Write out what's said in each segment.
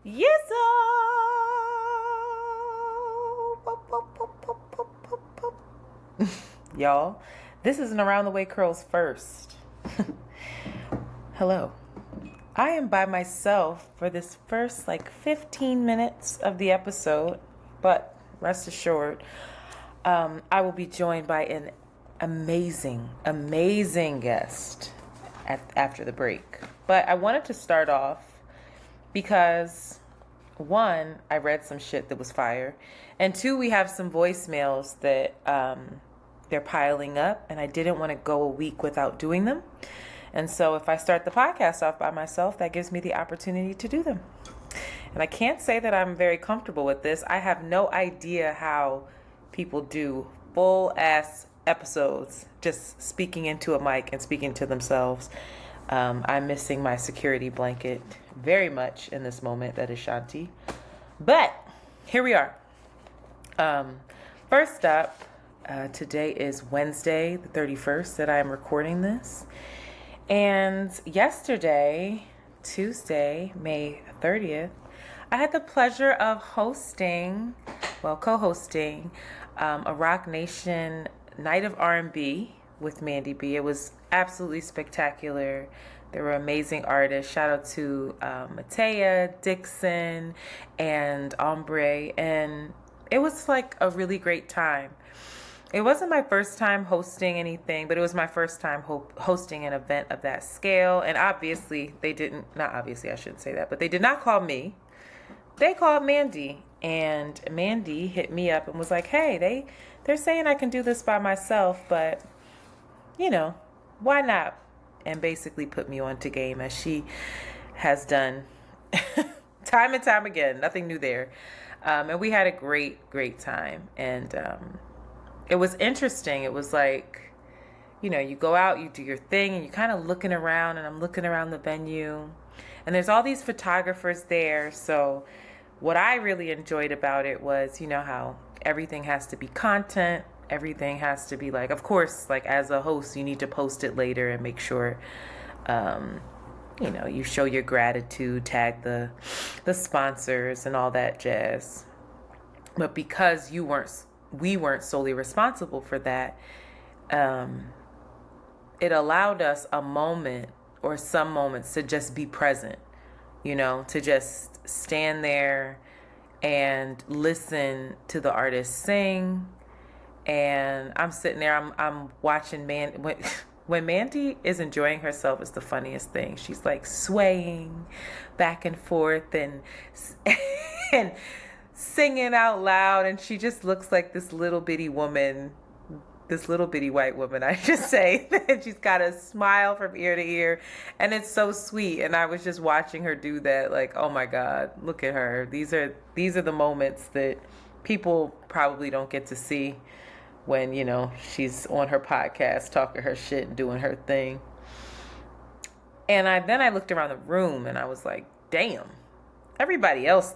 Yes, y'all. This is an Around the Way Curls first. Hello. I am by myself for this first 15 minutes of the episode, but rest assured, I will be joined by an amazing guest after the break. But I wanted to start off because one, I read some shit that was fire, and two, we have some voicemails that they're piling up, and I didn't want to go a week without doing them. And so if I start the podcast off by myself, that gives me the opportunity to do them. And I can't say that I'm very comfortable with this. I have no idea how people do full ass episodes just speaking into a mic and speaking to themselves. I'm missing my security blanket very much in this moment. That is Shanti. But here we are. First up, today is Wednesday, the 31st, that I am recording this. And yesterday, Tuesday, May 30th, I had the pleasure of co-hosting a Rock Nation Night of R&B with Mandy B. It was absolutely spectacular. There were amazing artists. Shout out to Matea, Dixon, and Ombre. And it was a really great time. It wasn't my first time hosting anything, but it was my first time hosting an event of that scale. And obviously, I shouldn't say that, but they did not call me. They called Mandy. And Mandy hit me up and was like, hey, they're saying I can do this by myself, but, why not? And basically put me on to game, as she has done time and time again. Nothing new there. And we had a great time. And it was interesting. It was you go out, you do your thing, and you're kind of looking around, and I'm looking around the venue. And there's all these photographers there. So what I really enjoyed about it was, how everything has to be content. Everything has to be of course, as a host, you need to post it later and make sure, you show your gratitude, tag the sponsors and all that jazz. But because we weren't solely responsible for that, it allowed us a moment or some moments to just be present, to just stand there and listen to the artist sing. And I'm sitting there, I'm watching when Mandy is enjoying herself, it's the funniest thing. She's swaying back and forth and singing out loud, and she just looks like this little bitty white woman, I just say. And she's got a smile from ear to ear, and it's so sweet. And I was just watching her do that, oh my God, look at her. These are the moments that people probably don't get to see when, she's on her podcast talking her shit and doing her thing. And then I looked around the room and I was like, damn. Everybody else,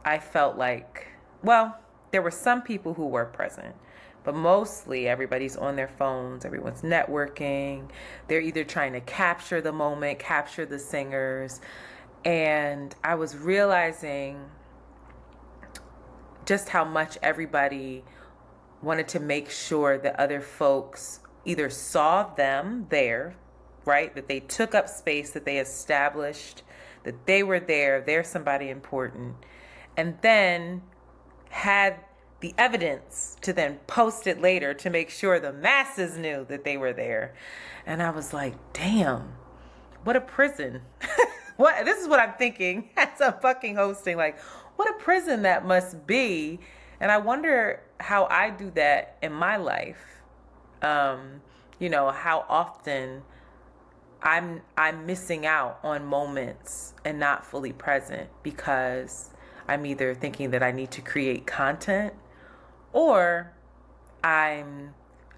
I felt there were some people who were present, but mostly everybody's on their phones. Everyone's networking. They're either trying to capture the moment, capture the singers. And I was realizing just how much everybody wanted to make sure that other folks either saw them there, right? That they took up space, that they established that they were there, they're somebody important, and then had the evidence to then post it later to make sure the masses knew that they were there. And I was like, damn, what a prison. This is what I'm thinking as I'm fucking hosting. What a prison that must be. And I wonder how I do that in my life. How often I'm missing out on moments and not fully present because I'm either thinking that I need to create content, or I'm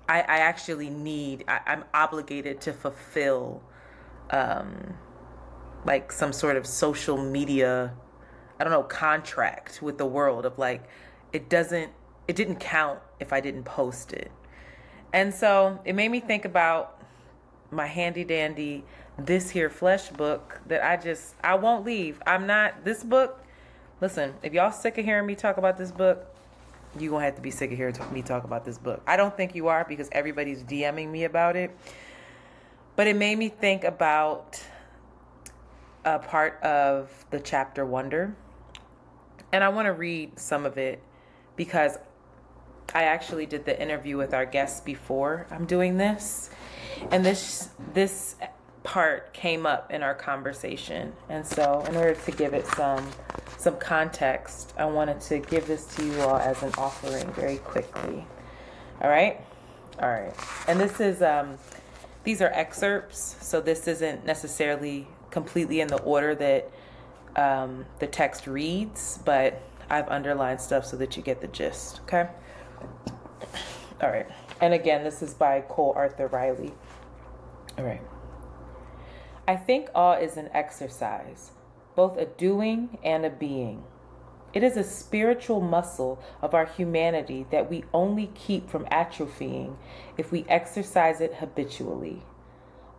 obligated to fulfill some sort of social media, contract with the world of it didn't count if I didn't post it. And so it made me think about my handy dandy this here flesh book that I won't leave. I'm not, this book, listen, if y'all sick of hearing me talk about this book, you're going to have to be sick of hearing me talk about this book. I don't think you are, because everybody's DMing me about it. But it made me think about a part of the chapter Wonder. And I want to read some of it because I actually did the interview with our guests before I'm doing this. And this part came up in our conversation. And so in order to give it some context, I wanted to give this to you all as an offering very quickly. All right. And this is, these are excerpts. So this isn't necessarily completely in the order that the text reads, but I've underlined stuff so that you get the gist. Okay. All right. And again, this is by Cole Arthur Riley. All right. I think awe is an exercise, both a doing and a being. It is a spiritual muscle of our humanity that we only keep from atrophying if we exercise it habitually.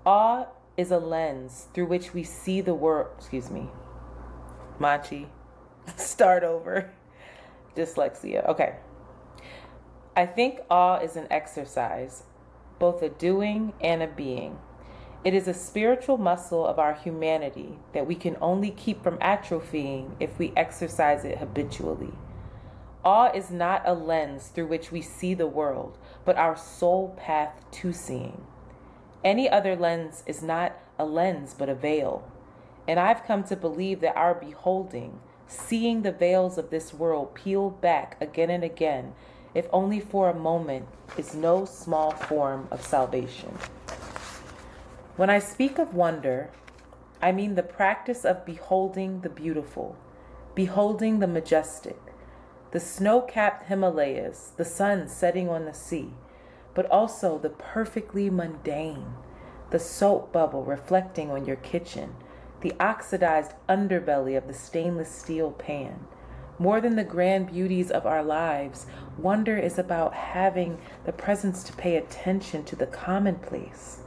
Awe is a lens through which we see the world. Excuse me. Machi. Start over. Dyslexia. Okay. I think awe is an exercise, both a doing and a being. It is a spiritual muscle of our humanity that we can only keep from atrophying if we exercise it habitually. Awe is not a lens through which we see the world, but our sole path to seeing. Any other lens is not a lens, but a veil. And I've come to believe that our beholding, seeing the veils of this world peeled back again and again, if only for a moment, is no small form of salvation. When I speak of wonder, I mean the practice of beholding the beautiful, beholding the majestic, the snow-capped Himalayas, the sun setting on the sea, but also the perfectly mundane, the soap bubble reflecting on your kitchen, the oxidized underbelly of the stainless steel pan. More than the grand beauties of our lives, wonder is about having the presence to pay attention to the commonplace.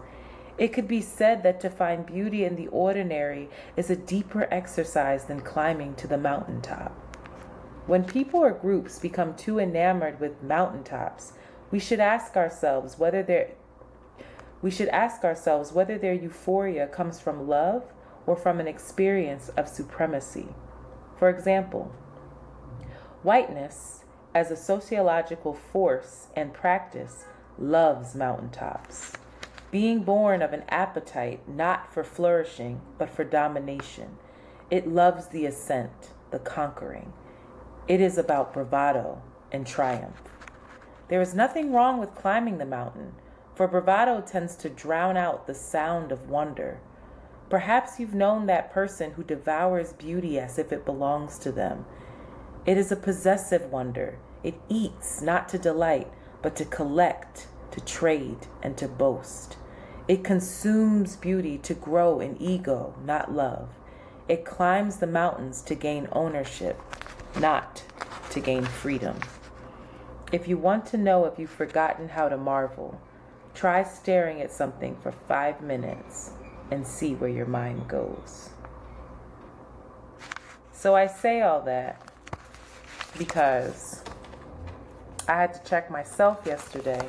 It could be said that to find beauty in the ordinary is a deeper exercise than climbing to the mountaintop. When people or groups become too enamored with mountaintops, we should ask ourselves whether their euphoria comes from love or from an experience of supremacy. For example, whiteness, as a sociological force and practice, loves mountaintops. Being born of an appetite not for flourishing, but for domination, it loves the ascent, the conquering. It is about bravado and triumph. There is nothing wrong with climbing the mountain, for bravado tends to drown out the sound of wonder. Perhaps you've known that person who devours beauty as if it belongs to them. It is a possessive wonder. It eats not to delight, but to collect, to trade, and to boast. It consumes beauty to grow in ego, not love. It climbs the mountains to gain ownership, not to gain freedom. If you want to know if you've forgotten how to marvel, try staring at something for 5 minutes and see where your mind goes. So I say all that because I had to check myself yesterday.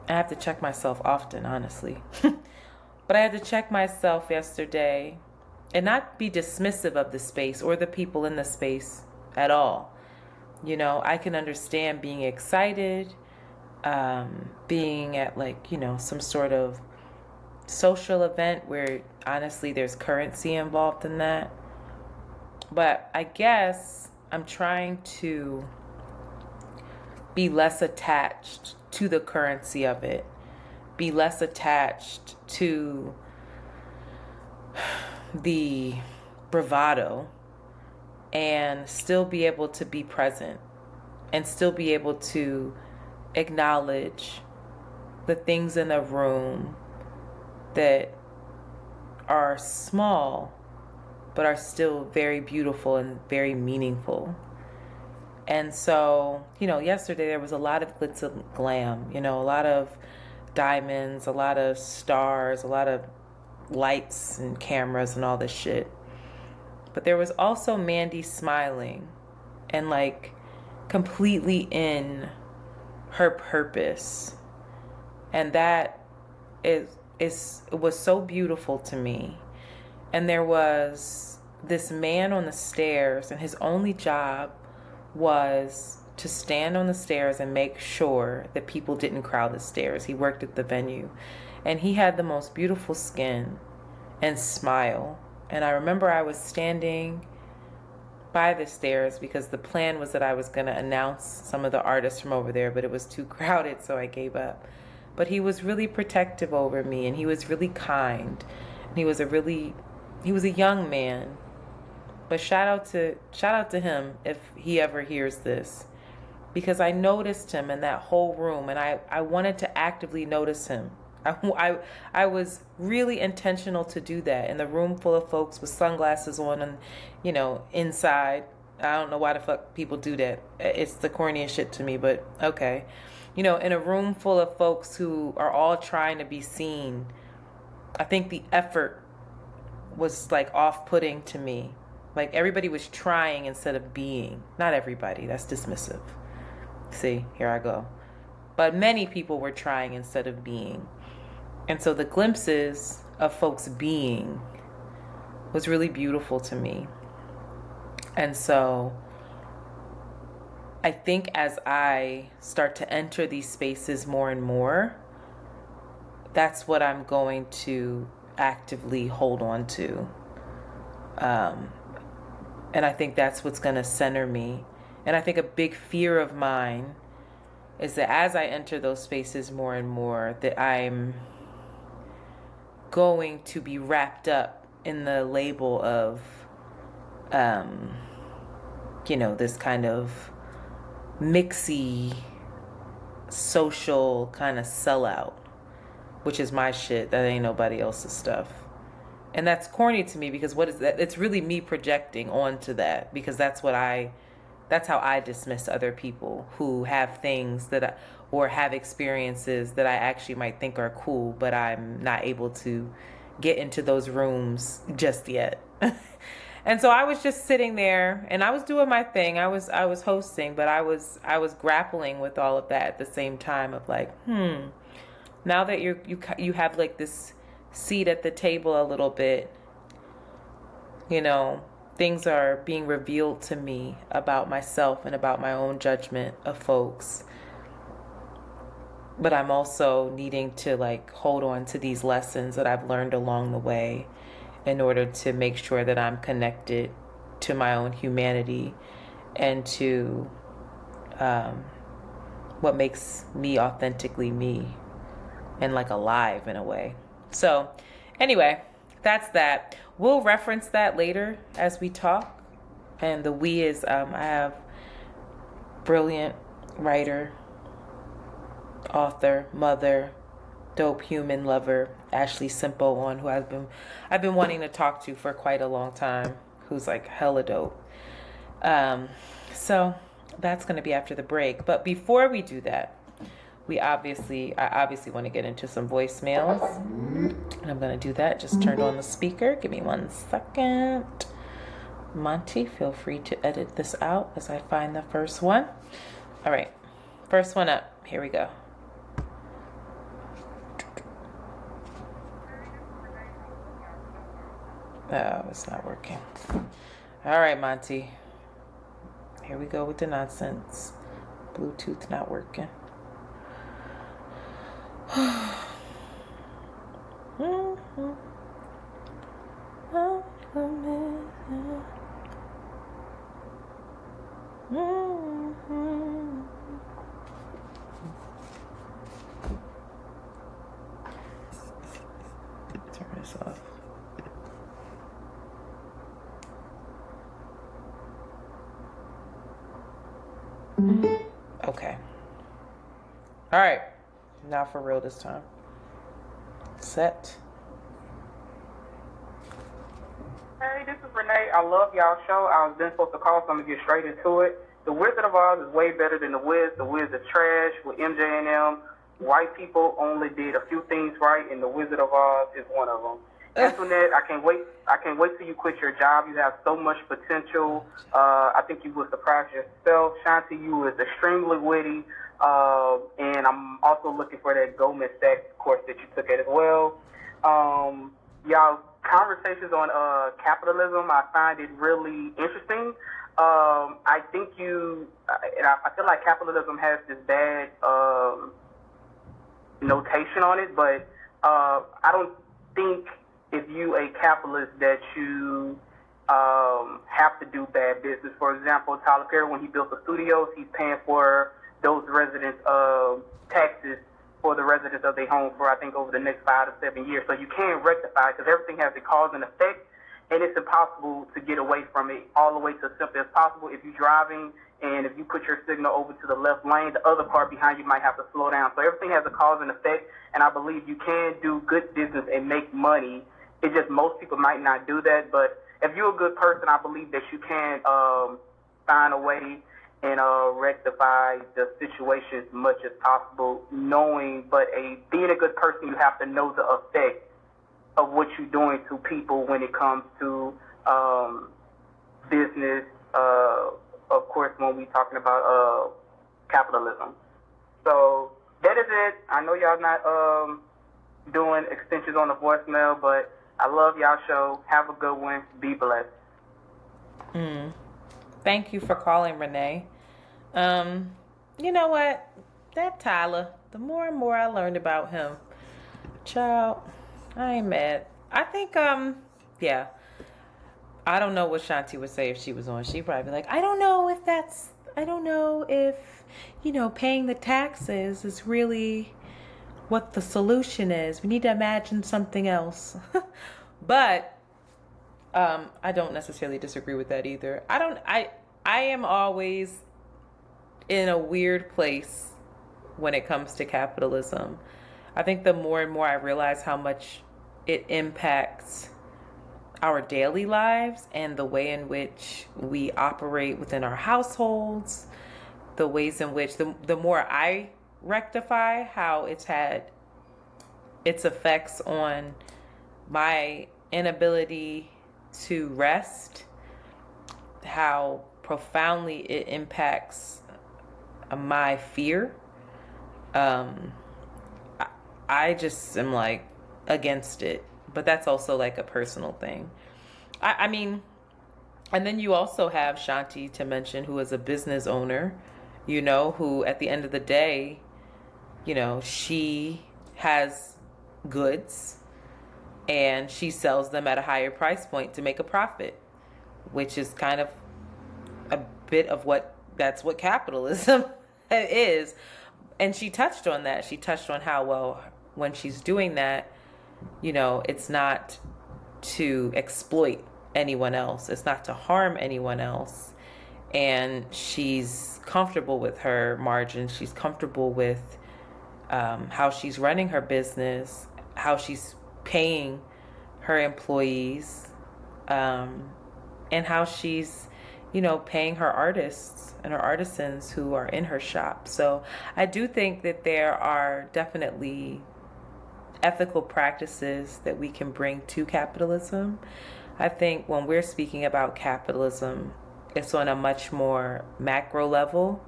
I have to check myself often, honestly. But I had to check myself yesterday and not be dismissive of the space or the people in the space at all. You know, I can understand being excited, being at some sort of social event where honestly there's currency involved in that. But I guess I'm trying to be less attached to the currency of it, be less attached to the bravado, and still be able to be present and still be able to acknowledge the things in the room that are small but are still very beautiful and very meaningful. And so, yesterday there was a lot of glitz and glam, a lot of diamonds, a lot of stars, a lot of lights and cameras and all this shit. But there was also Mandy smiling and like completely in her purpose. And that it was so beautiful to me. And there was this man on the stairs, and his only job was to stand on the stairs and make sure that people didn't crowd the stairs. He worked at the venue, and he had the most beautiful skin and smile. And I remember I was standing by the stairs because the plan was that I was going to announce some of the artists from over there, but it was too crowded, so I gave up. But he was really protective over me, and he was really kind. And he was a young man. But shout out to him if he ever hears this, because I noticed him in that whole room, and I wanted to actively notice him. I was really intentional to do that in the room full of folks with sunglasses on and, you know, inside. I don't know why the fuck people do that. It's the corniest shit to me, but okay. You know, in a room full of folks who are all trying to be seen, I think the effort was like off-putting to me. Like everybody was trying instead of being. Not everybody, that's dismissive. See, here I go. But many people were trying instead of being. And so the glimpses of folks being was really beautiful to me. And so I think as I start to enter these spaces more and more, that's what I'm going to actively hold on to. And I think that's what's going to center me. And I think a big fear of mine is that as I enter those spaces more and more, that I'm going to be wrapped up in the label of, you know, this kind of mixy, social kind of sellout, which is my shit. That ain't nobody else's stuff. And that's corny to me because what is that? It's really me projecting onto that, because that's how I dismiss other people who have things or have experiences that I actually might think are cool, but I'm not able to get into those rooms just yet. And so I was just sitting there and I was doing my thing. I was hosting, but I was grappling with all of that at the same time of like, now that you have like this seat at the table a little bit, you know, things are being revealed to me about myself and about my own judgment of folks. But I'm also needing to like hold on to these lessons that I've learned along the way in order to make sure that I'm connected to my own humanity and to what makes me authentically me and like alive in a way. So anyway, that's that. We'll reference that later as we talk. And the we is, I have brilliant writer, author, mother, dope human lover, Ashley Simpo on, who I've been wanting to talk to for quite a long time, who's like hella dope. So that's going to be after the break. But before we do that, I obviously want to get into some voicemails. And I'm going to do that. Just turned on the speaker. Give me 1 second. Monty, feel free to edit this out as I find the first one. All right. First one up. Here we go. Oh, it's not working. All right, Monty. Here we go with the nonsense. Bluetooth not working. Turn this off. Okay. All right. Now for real this time. Set. Hey, this is Renee. I love y'all show. I was then supposed to call, so I'm going to get straight into it. The Wizard of Oz is way better than The Wiz. The Wiz is trash with MJ and them. White people only did a few things right, and The Wizard of Oz is one of them. Antoinette, I can't wait. I can't wait till you quit your job. You have so much potential. I think you will surprise yourself. Shanti, you is extremely witty. And I'm also looking for that Goldman Sachs course that you took as well. Y'all conversations on capitalism, I find it really interesting. I think and I feel like capitalism has this bad notation on it, but I don't think if you a capitalist that you have to do bad business. For example, Tyler Perry, when he built the studios, he's paying for those residents' taxes for the residents of their home for, I think, over the next 5 to 7 years. So you can't rectify it because everything has a cause and effect, and it's impossible to get away from it all the way to as simple as possible. If you're driving and if you put your signal over to the left lane, the other car behind you might have to slow down. So everything has a cause and effect, and I believe you can do good business and make money. It's just most people might not do that, but if you're a good person, I believe that you can find a way and rectify the situation as much as possible, being a good person, you have to know the effect of what you're doing to people when it comes to business, of course, when we're talking about capitalism. So that is it. I know y'all not doing extensions on the voicemail, but I love y'all show. Have a good one. Be blessed. Thank you for calling, Renee. You know what? That Tyler, the more and more I learned about him, child, I ain't mad. I think, yeah. I don't know what Shanti would say if she was on. She'd probably be like, I don't know if, paying the taxes is really what the solution is. We need to imagine something else. But, I don't necessarily disagree with that either. I am always in a weird place when it comes to capitalism. I think the more and more I realize how much it impacts our daily lives and the way in which we operate within our households, the ways in which the more I rectify how it's had its effects on my inability to rest, how profoundly it impacts my fear. I just am like against it, but that's also like a personal thing. I mean, and then you also have Shanti to mention, who is a business owner, who at the end of the day, she has goods and she sells them at a higher price point to make a profit, which is kind of a bit of that's what capitalism is. And she touched on that. She touched on how, well, when she's doing that, it's not to exploit anyone else. It's not to harm anyone else. And she's comfortable with her margins. She's comfortable with how she's running her business, how she's paying her employees, and how she's, paying her artists and her artisans who are in her shop. So I do think that there are definitely ethical practices that we can bring to capitalism. I think when we're speaking about capitalism, it's on a much more macro level,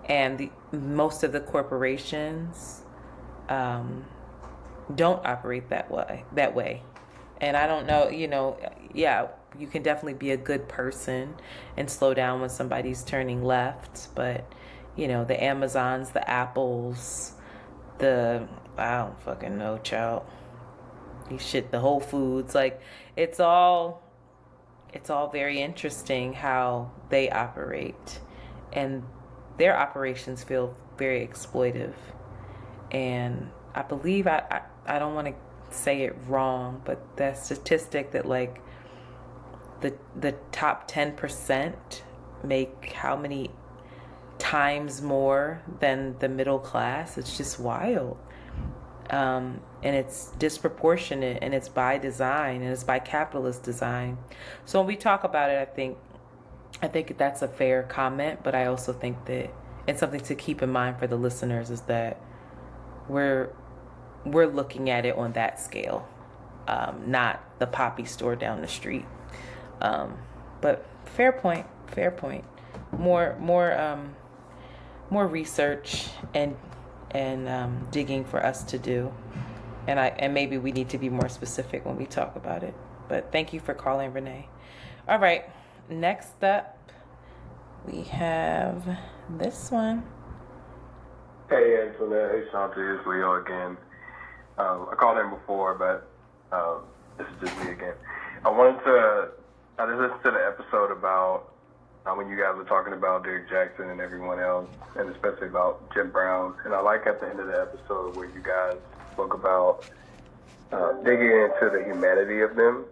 and most of the corporations don't operate that way. And I don't know, yeah, you can definitely be a good person and slow down when somebody's turning left, but the Amazons, the Apples, I don't fucking know, child. The Whole Foods, like it's all very interesting how they operate, and their operations feel very exploitive. And I believe I don't want to say it wrong, but that statistic that like the top 10% make how many times more than the middle class? It's just wild. And it's disproportionate, and it's by design, and it's by capitalist design. So when we talk about it, I think that's a fair comment, but I also think that it's something to keep in mind for the listeners is that we're looking at it on that scale. not the poppy store down the street. But fair point. More research and digging for us to do, and maybe we need to be more specific when we talk about it. But thank you for calling, Renee. All right, next up we have this one. Hey Antoinette, hey Shanti, it's Leo again. I called in before, but this is just me again. I just listened to the episode about when you guys were talking about Derek Jackson and everyone else, and especially about Jim Brown. And I like at the end of the episode where you guys spoke about digging into the humanity of them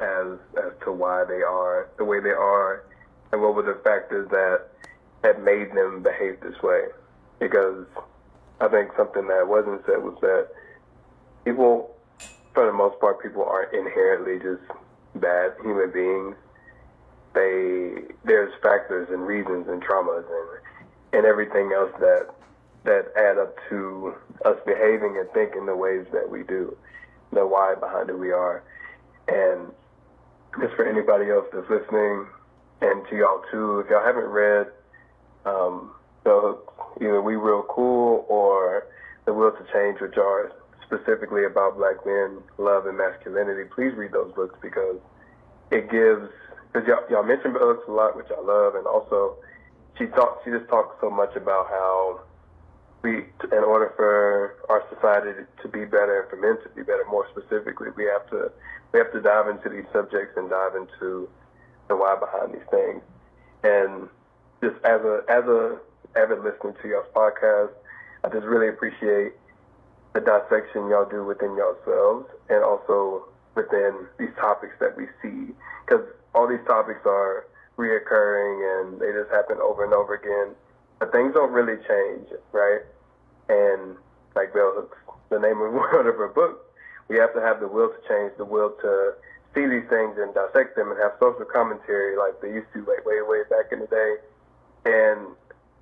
as to why they are the way they are, and what were the factors that had made them behave this way. Because I think something that wasn't said was that people, for the most part, people aren't inherently just bad human beings. There's factors and reasons and traumas and everything else that add up to us behaving and thinking the ways that we do, the why behind who we are. And just for anybody else that's listening, and to y'all too, if y'all haven't read either We Real Cool or The Will to Change, which are specifically about Black men, love, and masculinity, please read those books, because it gives, because y'all mention books a lot, which I love, and also she just talks so much about how in order for our society to be better and for men to be better, more specifically, we have to dive into these subjects and dive into the why behind these things. And just as a avid listener to y'all's podcast, I just really appreciate the dissection y'all do within yourselves and also within these topics that we see, because all these topics are reoccurring and they just happen over and over again, but things don't really change, right? And like Bell Hooks, the name of one of her book, we have to have the will to change, the will to see these things and dissect them and have social commentary like they used to, like way back in the day, and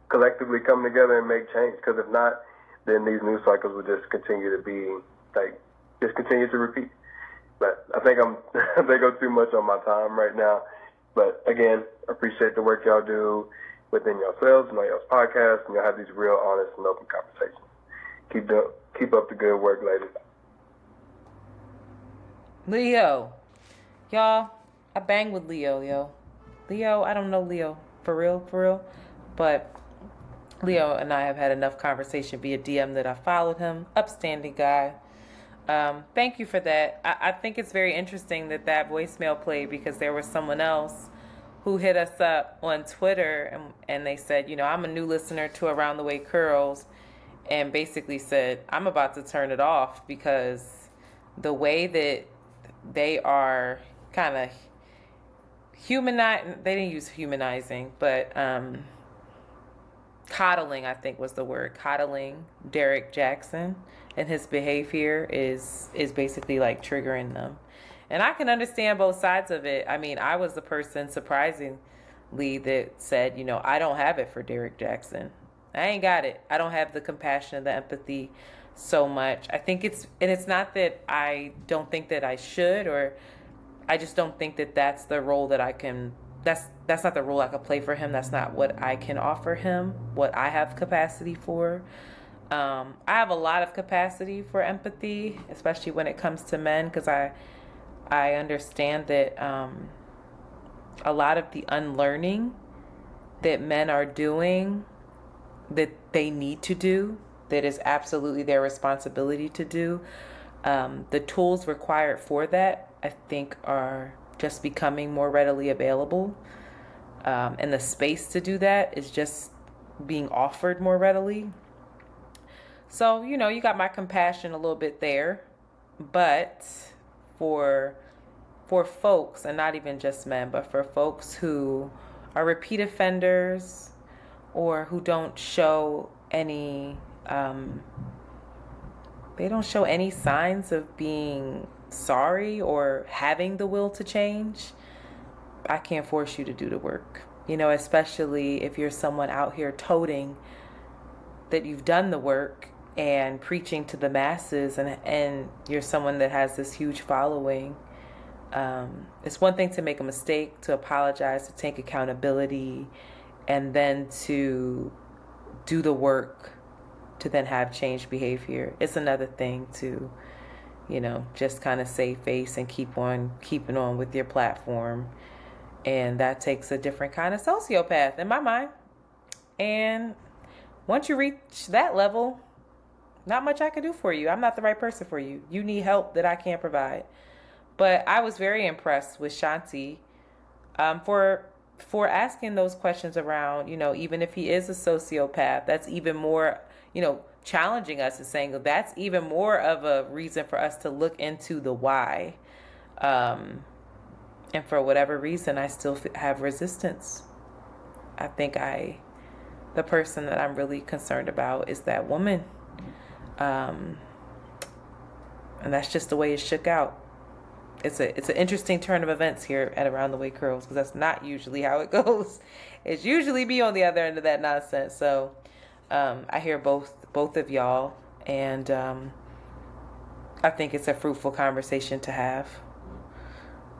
collectively come together and make change. Because if not, then these news cycles will just continue to be just continue to repeat. But I think I'm too much on my time right now. But again, appreciate the work y'all do within yourselves and on y'all's podcast, and y'all have these real, honest, and open conversations. Keep up the good work, ladies. Leo. Y'all, I bang with Leo, yo. Leo, I don't know Leo for real, but Leo and I have had enough conversation via DM that I followed him. Upstanding guy. Thank you for that. I think it's very interesting that voicemail played, because there was someone else who hit us up on Twitter and they said, I'm a new listener to Around the Way Curls, and basically said, I'm about to turn it off because the way that they are kind of they didn't use humanizing, but coddling, I think was the word, coddling Derek Jackson and his behavior is basically like triggering them. And I can understand both sides of it. I mean, I was the person, surprisingly, that said, I don't have it for Derek Jackson. I ain't got it. I don't have the compassion, the empathy so much. I think it's not that I don't think that I should, or I just don't think that that's the role that I can, that's not the role I could play for him. That's not what I can offer him, what I have capacity for. I have a lot of capacity for empathy, especially when it comes to men, because I understand that a lot of the unlearning that men are doing, that they need to do, that is absolutely their responsibility to do, the tools required for that, I think, are just becoming more readily available. And the space to do that is just being offered more readily. So, you got my compassion a little bit there. But for folks, and not even just men, but for folks who are repeat offenders or who don't show any signs of being sorry or having the will to change, I can't force you to do the work. Especially if you're someone out here toting that you've done the work and preaching to the masses, and you're someone that has this huge following. It's one thing to make a mistake, to apologize, to take accountability, and then to do the work to then have changed behavior. It's another thing to, just kind of save face and keep on keeping on with your platform. And that takes a different kind of sociopath in my mind. And once you reach that level, not much I can do for you. I'm not the right person for you. You need help that I can't provide. But I was very impressed with Shanti for asking those questions around, even if he is a sociopath, that's even more, challenging us and saying that's even more of a reason for us to look into the why. And for whatever reason, I still have resistance. I think the person that I'm really concerned about is that woman. And that's just the way it shook out. It's an interesting turn of events here at Around the Way Curls, because that's not usually how it goes. It's usually me on the other end of that nonsense. So I hear both of y'all, and I think it's a fruitful conversation to have,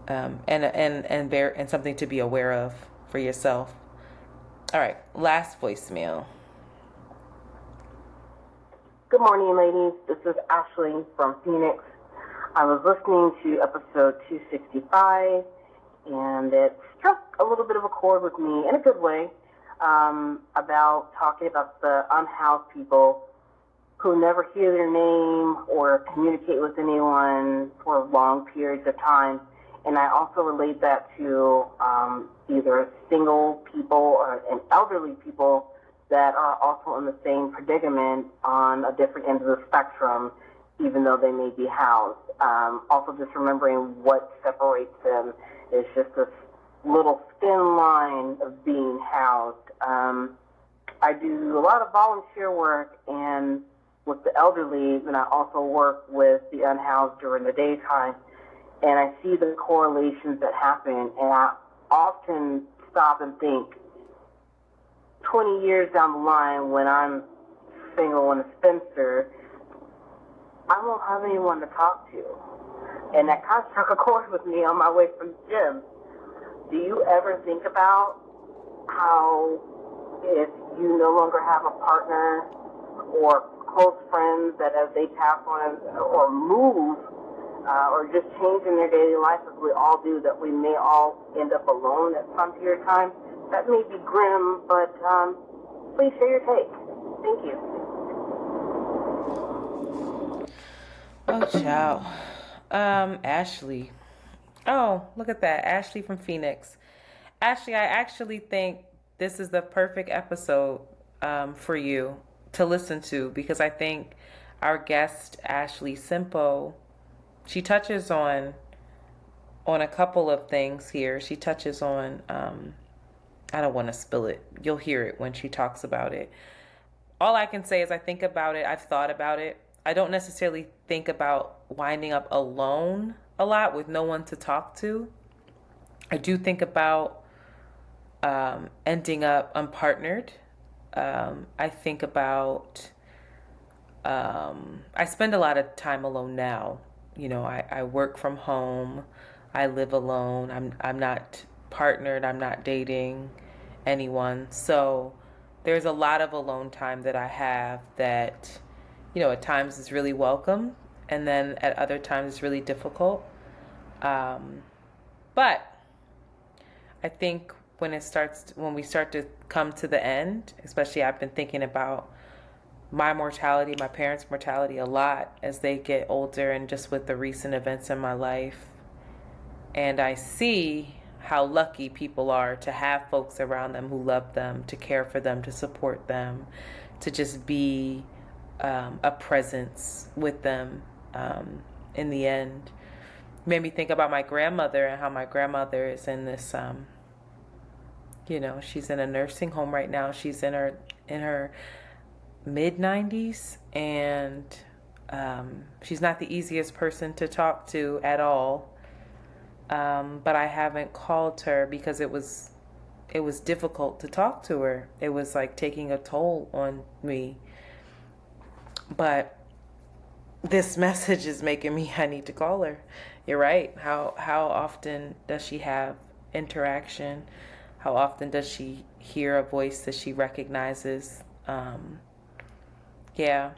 and something to be aware of for yourself. All right, last voicemail. Good morning, ladies. This is Ashley from Phoenix. I was listening to episode 265, and it struck a little bit of a chord with me in a good way, about talking about the unhoused people who never hear their name or communicate with anyone for long periods of time. And I also relate that to either single people and elderly people that are also in the same predicament on a different end of the spectrum, even though they may be housed. Also just remembering what separates them is just this little thin line of being housed. I do a lot of volunteer work and with the elderly, and I also work with the unhoused during the daytime, and I see the correlations that happen, and I often stop and think, 20 years down the line when I'm single and a spinster, I won't have anyone to talk to. And that kind of struck a chord with me on my way from the gym. Do you ever think about how if you no longer have a partner or close friends that as they pass on or move or just change in their daily life, as we all do, that we may all end up alone at some period of time? That may be grim, but please share your take. Thank you. Oh, child. Ashley. Oh, look at that. Ashley from Phoenix. Ashley, I actually think this is the perfect episode for you to listen to, because I think our guest, Ashley Simpo, she touches on a couple of things here. She touches on, I don't want to spill it. You'll hear it when she talks about it. All I can say is I think about it. I've thought about it. I don't necessarily think about winding up alone a lot with no one to talk to. I do think about ending up unpartnered. I think about, I spend a lot of time alone now. I work from home. I live alone. I'm not partnered. I'm not dating anyone. So there's a lot of alone time that I have that, at times is really welcome, and then at other times it's really difficult. But I think when we start to come to the end, especially I've been thinking about my mortality, my parents' mortality a lot as they get older, and just with the recent events in my life. And I see how lucky people are to have folks around them who love them, to care for them, to support them, to just be a presence with them in the end. Made me think about my grandmother and how my grandmother is in this, she's in a nursing home right now. She's in her mid-90s, and she's not the easiest person to talk to at all. But I haven't called her because it was difficult to talk to her. It was like taking a toll on me. But this message is making me, I need to call her. You're right. How often does she have interaction? How often does she hear a voice that she recognizes? Yeah.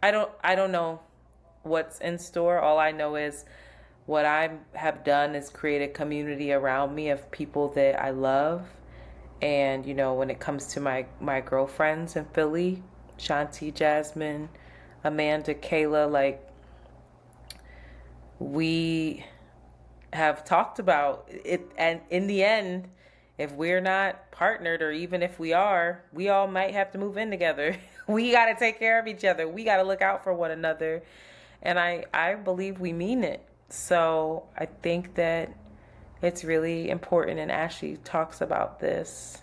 I don't know what's in store. All I know is what I have done is create a community around me of people that I love. And, you know, when it comes to my girlfriends in Philly, Shanti, Jasmine, Amanda, Kayla, like, we have talked about it. And in the end, if we're not partnered, or even if we are, we all might have to move in together. We got to take care of each other. We got to look out for one another. And I believe we mean it. So I think that it's really important. And Ashley talks about this,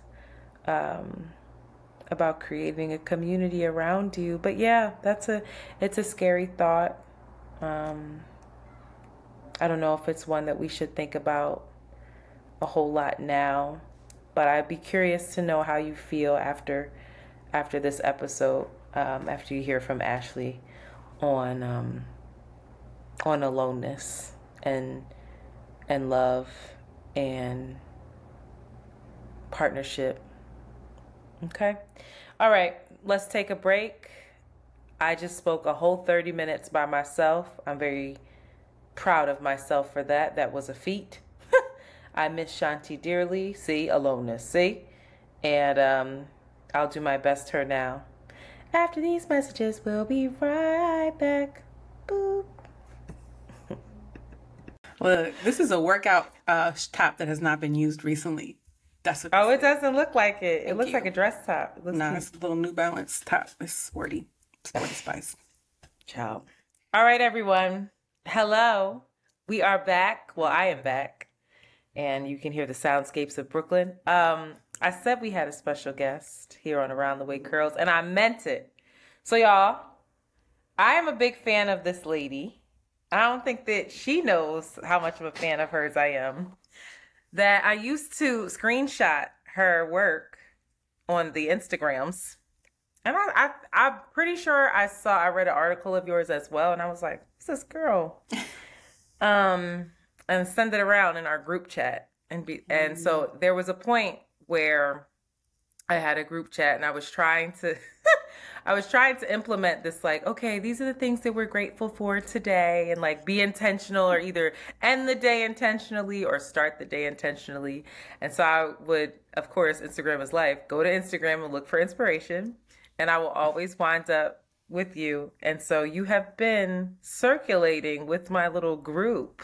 about creating a community around you. But yeah, it's a scary thought. I don't know if it's one that we should think about a whole lot now, but I'd be curious to know how you feel after this episode, after you hear from Ashley on aloneness and love and partnership. Okay. All right. Let's take a break. I just spoke a whole 30 minutes by myself. I'm very proud of myself for that. That was a feat. I miss Shanti dearly. See, aloneness. See? And I'll do my best her now. After these messages, we'll be right back. Boop. Look, this is a workout top that has not been used recently. That's what. Oh, it doesn't look like it. It looks like a dress top. It looks No, cute. it's a little New Balance top. It's sporty spice. Ciao. All right, everyone. Hello. We are back. Well, I am back. And you can hear the soundscapes of Brooklyn. I said we had a special guest here on Around the Way Curls, and I meant it. So, y'all, I am a big fan of this lady. I don't think that she knows how much of a fan of hers I am. That I used to screenshot her work on the Instagrams. And I'm pretty sure I read an article of yours as well. And I was like, who's this girl? And send it around in our group chat. And so there was a point where I had a group chat and I was trying to implement this, like, okay, these are the things that we're grateful for today, and like be intentional, or either end the day intentionally or start the day intentionally. And so I would, of course, Instagram is life, go to Instagram and look for inspiration, and I will always wind up with you. And so you have been circulating with my little group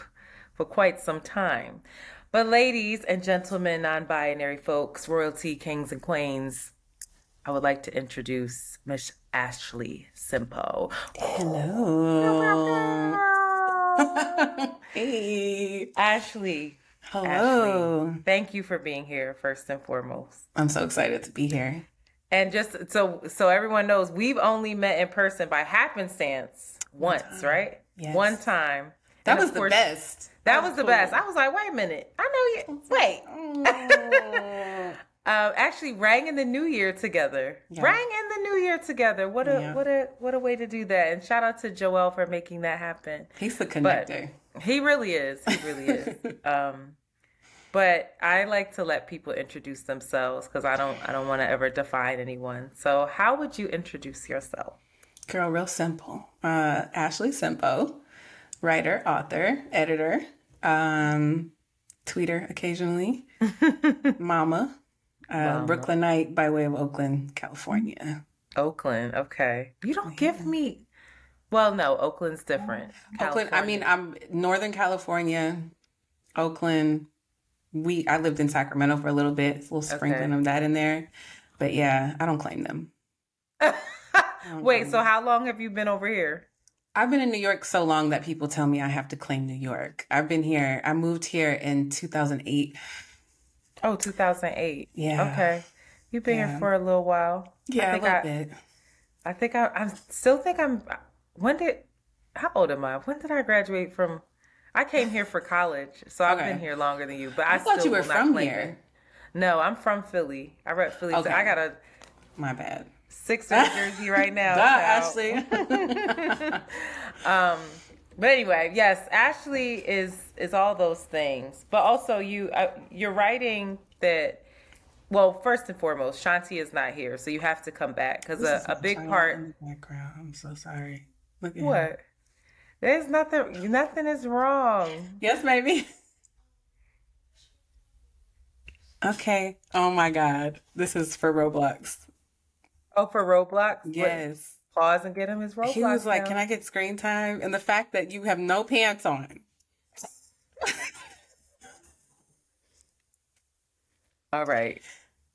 for quite some time. But ladies and gentlemen, non-binary folks, royalty, kings and queens, I would like to introduce Miss Ashley Simpo. Hello. Hey. Ashley. Hello. Ashley, thank you for being here, first and foremost. I'm so excited to be here. And just so everyone knows, we've only met in person by happenstance once, right? Yes. One time. That was the best. That was the best. I was like, wait a minute. I know you. Wait. Actually rang in the new year together. Yeah. Rang in the new year together. What a way to do that. And shout out to Joel for making that happen. He's the connector. But he really is. He really is. But I like to let people introduce themselves because I don't want to ever define anyone. So how would you introduce yourself? Girl, real simple. Ashley Simpo, writer, author, editor, tweeter occasionally, mama. Brooklynite by way of Oakland, California. Oakland, okay. You don't give me... Well, no, Oakland's different. Oakland, I mean, I'm Northern California, Oakland. I lived in Sacramento for a little bit. It's a little sprinkling of that in there. But yeah, I don't claim them. Wait, so how long have you been over here? I've been in New York so long that people tell me I have to claim New York. I moved here in 2008. Oh, 2008. Yeah. Okay. You've been here for a little while. Yeah, a little bit. I think how old am I? When did I graduate from? I came here for college, so I've been here longer than you. But I thought still you were from here. No, I'm from Philly. I read Philly. Okay. So I got a. My bad. Sixers jersey right now. Ashley. But anyway, yes, Ashley is all those things. But also, you're writing that. Well, first and foremost, Shanti is not here, so you have to come back because a big part. In the background. I'm so sorry. Look at What? him. There's nothing. Nothing is wrong. Yes, baby. Okay. Oh my God. This is for Roblox. Oh, for Roblox? Yes. Pause and get him his Roblox. He was like, now. "Can I get screen time?" And the fact that you have no pants on. All right.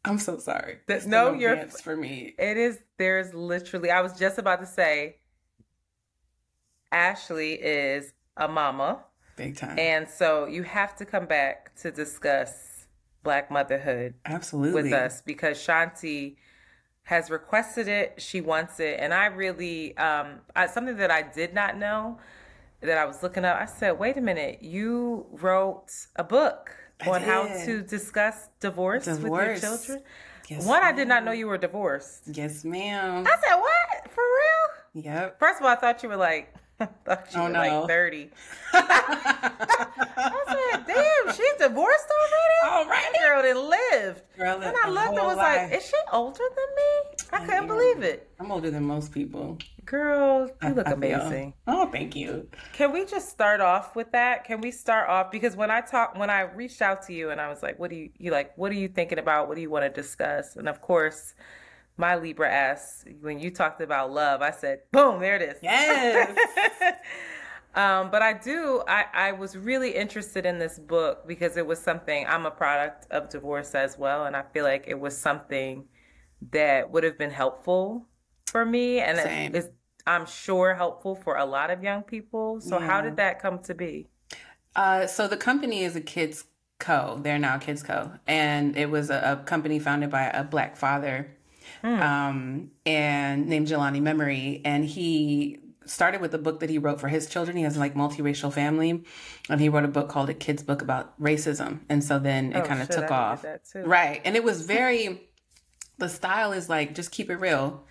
I'm so sorry. No, you're pants for me. It is. There's literally. I was just about to say. Ashley is a mama. Big time. And so you have to come back to discuss Black motherhood. Absolutely. With us because Shanti has requested it. She wants it. And I really, something that I did not know that I was looking up, I said, wait a minute, you wrote a book on how to discuss divorce with your children? Yes, One, ma'am. I did not know you were divorced. Yes, ma'am. I said, what? For real? Yep. First of all, I thought you were like, like 30. I said, damn, she's divorced already? Already? Girl that lived. Girl, and I looked and was like, is she older than me? I couldn't believe it. I'm older than most people. Girl, you look amazing. Oh, thank you. Can we just start off with that? Can we start off? Because when I reached out to you and I was like, what are you thinking about? What do you want to discuss? And of course, my Libra ass, when you talked about love, I said, boom, there it is. Yes. But I was really interested in this book because it was something, I'm a product of divorce as well. And I feel like it was something that would have been helpful for me. And it's, I'm sure, helpful for a lot of young people. So how did that come to be? So the company is a Kids Co. They're now Kids Co. And it was a company founded by a Black father and named Jelani Memory. And he started with a book that he wrote for his children. He has like multiracial family. And he wrote a book called A Kid's Book about Racism. And so then it kind of took off. Right. And it was the style is like, just keep it real.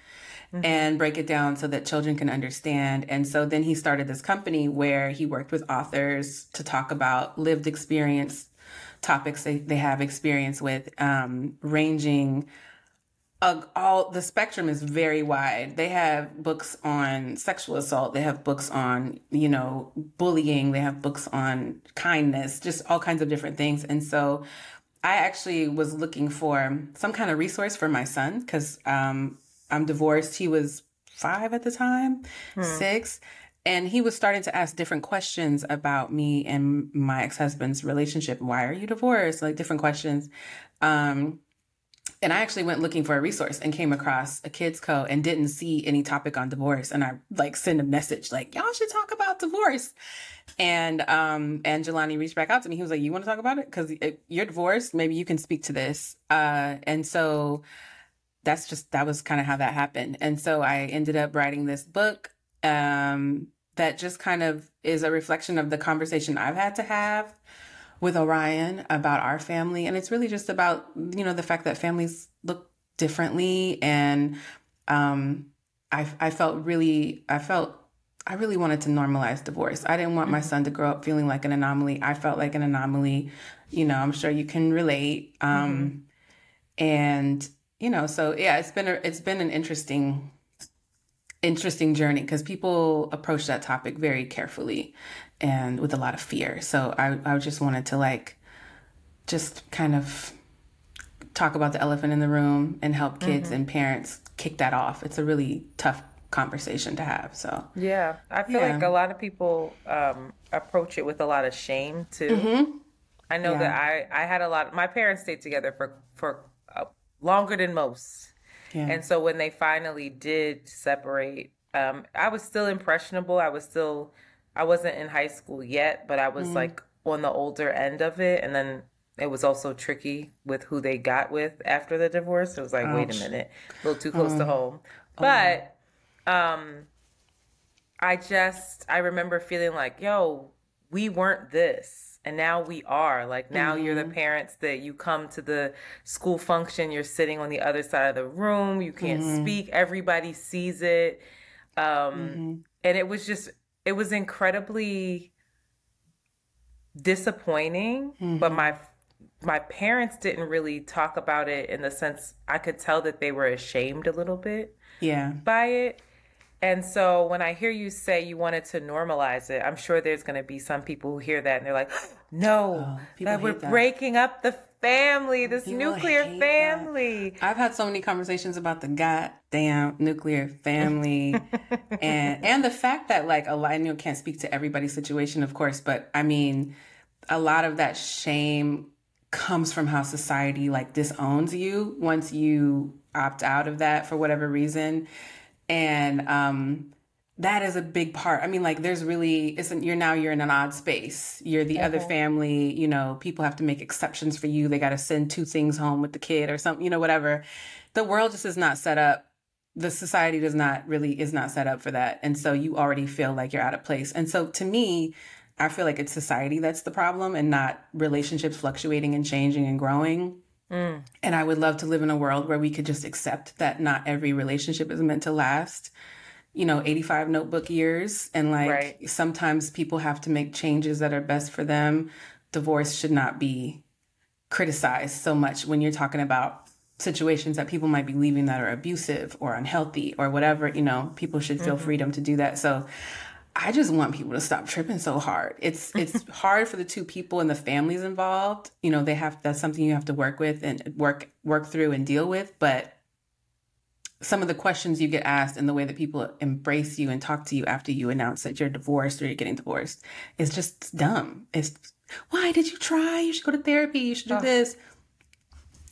And break it down so that children can understand. And so then he started this company where he worked with authors to talk about lived experience topics they have experience with, ranging all the spectrum is very wide. They have books on sexual assault. They have books on, bullying. They have books on kindness, just all kinds of different things. And so I actually was looking for some kind of resource for my son because, I'm divorced. He was 5 at the time, 6. And he was starting to ask different questions about me and my ex-husband's relationship. Why are you divorced? Like different questions. And I actually went looking for a resource and came across a Kids Co. and didn't see any topic on divorce. And I sent a message like, y'all should talk about divorce. And Jelani reached back out to me. He was like, you want to talk about it? Because you're divorced. Maybe you can speak to this. And so that was kind of how that happened. And so I ended up writing this book that just kind of is a reflection of the conversation I've had to have with Orion about our family. And it's really just about, the fact that families look differently. And I really wanted to normalize divorce. I didn't want my son to grow up feeling like an anomaly. I felt like an anomaly. I'm sure you can relate. And so yeah, it's been an interesting journey because people approach that topic very carefully and with a lot of fear. So I just wanted to just kind of talk about the elephant in the room and help kids and parents kick that off. It's a really tough conversation to have. So yeah, I feel like a lot of people approach it with a lot of shame too. I know that I had my parents stayed together for longer than most. Yeah. And so when they finally did separate, I was still impressionable. I wasn't in high school yet, but I was like on the older end of it. And then it was also tricky with who they got with after the divorce. It was like, wait a minute, a little too close to home. But I remember feeling like, yo, we weren't this, and now we are. Like, now you're the parents that you come to the school function, you're sitting on the other side of the room, you can't speak, everybody sees it. And it was incredibly disappointing, but my parents didn't really talk about it in the sense, I could tell that they were ashamed a little bit by it. And so when I hear you say you wanted to normalize it, I'm sure there's going to be some people who hear that and they're like, no, that we're breaking up the family, this nuclear family. I've had so many conversations about the goddamn nuclear family and the fact that, like, I know can't speak to everybody's situation, of course, but I mean, a lot of that shame comes from how society, like, disowns you once you opt out of that for whatever reason. And that is a big part. I mean, like, there's really, you're in an odd space. You're the other family, you know, people have to make exceptions for you. They got to send 2 things home with the kid or something, you know, whatever. The world just is not set up. The society is not set up for that. And so you already feel like you're out of place. And so to me, I feel like it's society that's the problem and not relationships fluctuating and changing and growing. And I would love to live in a world where we could just accept that not every relationship is meant to last, 85 notebook years. And like, sometimes people have to make changes that are best for them. Divorce should not be criticized so much when you're talking about situations that people might be leaving that are abusive or unhealthy or whatever, people should feel freedom to do that. So I just want people to stop tripping so hard. It's hard for the 2 people and the families involved. That's something you have to work with and work through and deal with. But some of the questions you get asked and the way that people embrace you and talk to you after you announce that you're divorced or you're getting divorced is just dumb. It's, why did you try? You should go to therapy. You should do this.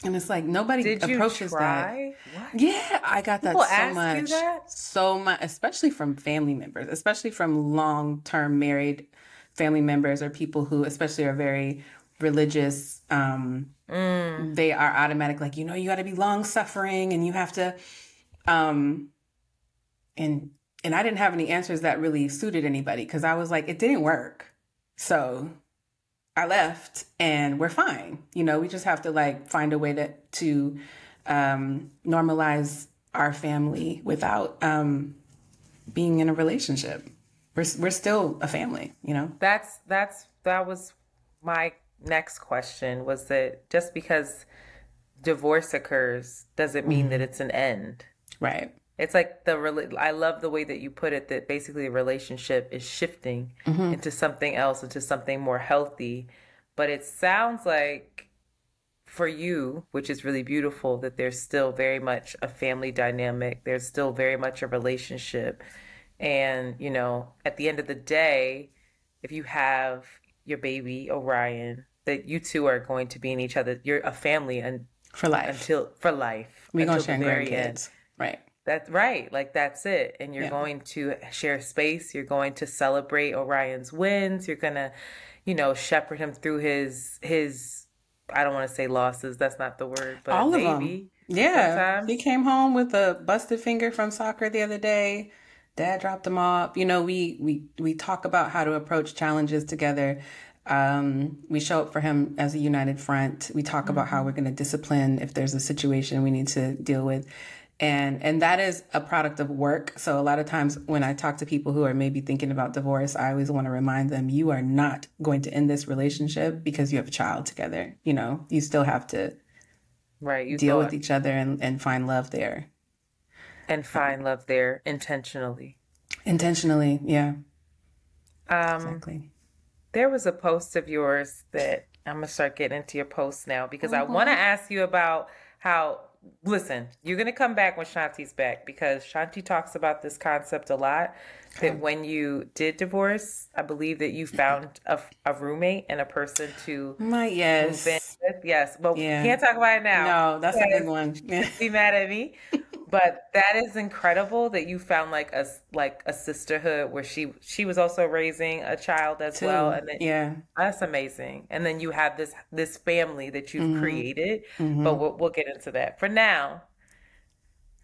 And it's like, nobody approaches that. What? Yeah, I got that so much, especially from family members, especially from long-term married family members or people who especially are very religious. They are automatic, like, you got to be long-suffering and you have to, and I didn't have any answers that really suited anybody because I was like, it didn't work. So I left and we're fine. We just have to like find a way to normalize our family without being in a relationship. We're still a family, That was my next question, was that just because divorce occurs doesn't mean that it's an end. Right. It's like I love the way that you put it, that basically the relationship is shifting into something else, into something more healthy. But it sounds like for you, which is really beautiful, that there's still very much a family dynamic. There's still very much a relationship. And, at the end of the day, if you have your baby, Orion, that you 2 are going to be in each other. You're a family for life. We're going to share grandkids. Right. That's right. Like, that's it. And you're going to share space. You're going to celebrate Orion's wins. You're going to, shepherd him through his, I don't want to say losses. That's not the word, but all of maybe. Them. Yeah. Sometimes. He came home with a busted finger from soccer the other day. Dad dropped him off. We talk about how to approach challenges together. We show up for him as a united front. We talk about how we're going to discipline if there's a situation we need to deal with. And that is a product of work. So a lot of times when I talk to people who are maybe thinking about divorce, I always want to remind them, you are not going to end this relationship because you have a child together. You still have to deal with each other and find love there. And find love there intentionally. Intentionally, yeah. Exactly. There was a post of yours that I'm going to start getting into your posts now because I want to ask you about how, listen, you're going to come back when Shanti's back because Shanti talks about this concept a lot, that when you did divorce, I believe that you found a roommate and a person to move in with. Yes, but we can't talk about it now. No, that's a big one. Be mad at me. But that is incredible that you found like a sisterhood where she was also raising a child as well. And then, that's amazing. And then you have this family that you've created. But we'll get into that. For now,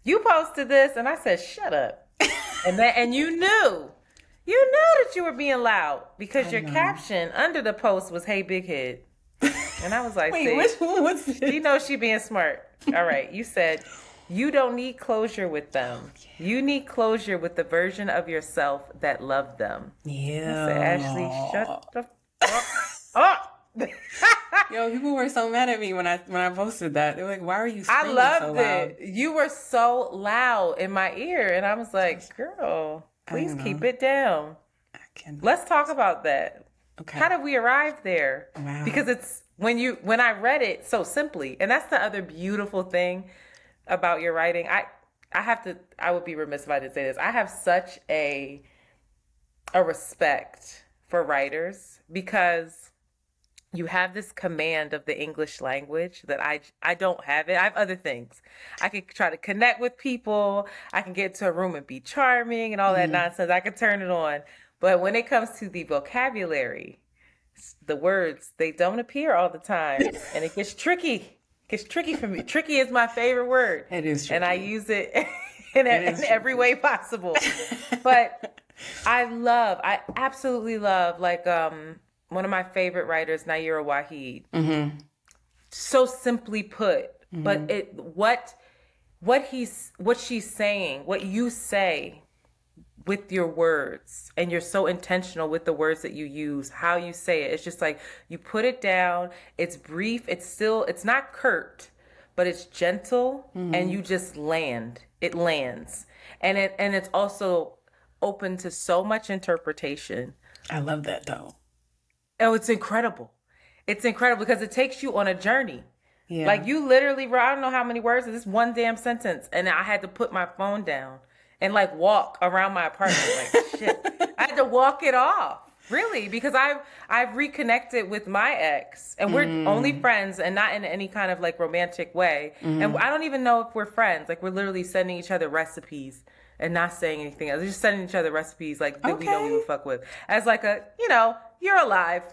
you posted this and I said, shut up. And you knew You know that you were being loud because your caption under the post was, "Hey, big head." And I was like, wait, which one was this? She knows she being smart. All right. You said, you don't need closure with them. You need closure with the version of yourself that loved them. Yeah. I said, Ashley, shut the fuck up. Yo, people were so mad at me when I posted that. They were like, "Why are you screaming so loud?" I loved it. You were so loud in my ear, and I was like, "Girl, please keep it down." Let's talk about that. Okay. How did we arrive there? Wow. Because it's when I read it so simply, and that's the other beautiful thing about your writing. I would be remiss if I didn't say this. I have such a respect for writers because you have this command of the English language that I don't have it. I have other things. I can try to connect with people. I can get into a room and be charming and all that nonsense. I can turn it on. But when it comes to the vocabulary, the words, they don't appear all the time. And it gets tricky. It gets tricky for me. Tricky is my favorite word. It is tricky. And I use it in every way possible. But I absolutely love, like, one of my favorite writers, Naira Waheed. Mm-hmm. So simply put, but what she's saying, what you say with your words, and you're so intentional with the words that you use, how you say it. It's just like you put it down. It's brief. It's not curt, but it's gentle, and you just land. It lands, and it's also open to so much interpretation. I love that though. Oh, it's incredible. It's incredible because it takes you on a journey. Yeah. Like you literally, I don't know how many words, this one damn sentence. And I had to put my phone down and like walk around my apartment. Like, shit. I had to walk it off. Really, because I've reconnected with my ex and we're only friends and not in any kind of like romantic way. And I don't even know if we're friends. Like we're literally sending each other recipes and not saying anything else. We're just sending each other recipes like that we know we would fuck with. As like you're alive.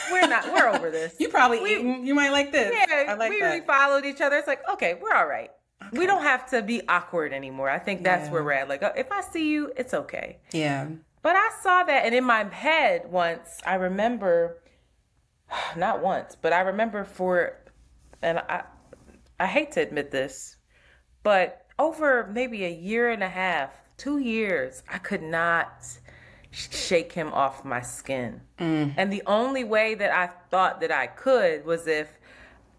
We're over this. You probably eaten. You might like this. Yeah, I like we that. really followed each other. It's like, okay, we're all right. Okay. We don't have to be awkward anymore. I think that's where we're at. Like, if I see you, it's okay. Yeah. But I saw that, and in my head once, I remember, not once, but I remember and I hate to admit this, but over maybe a year and a half, 2 years, I could not shake him off my skin. And the only way that I thought that I could was if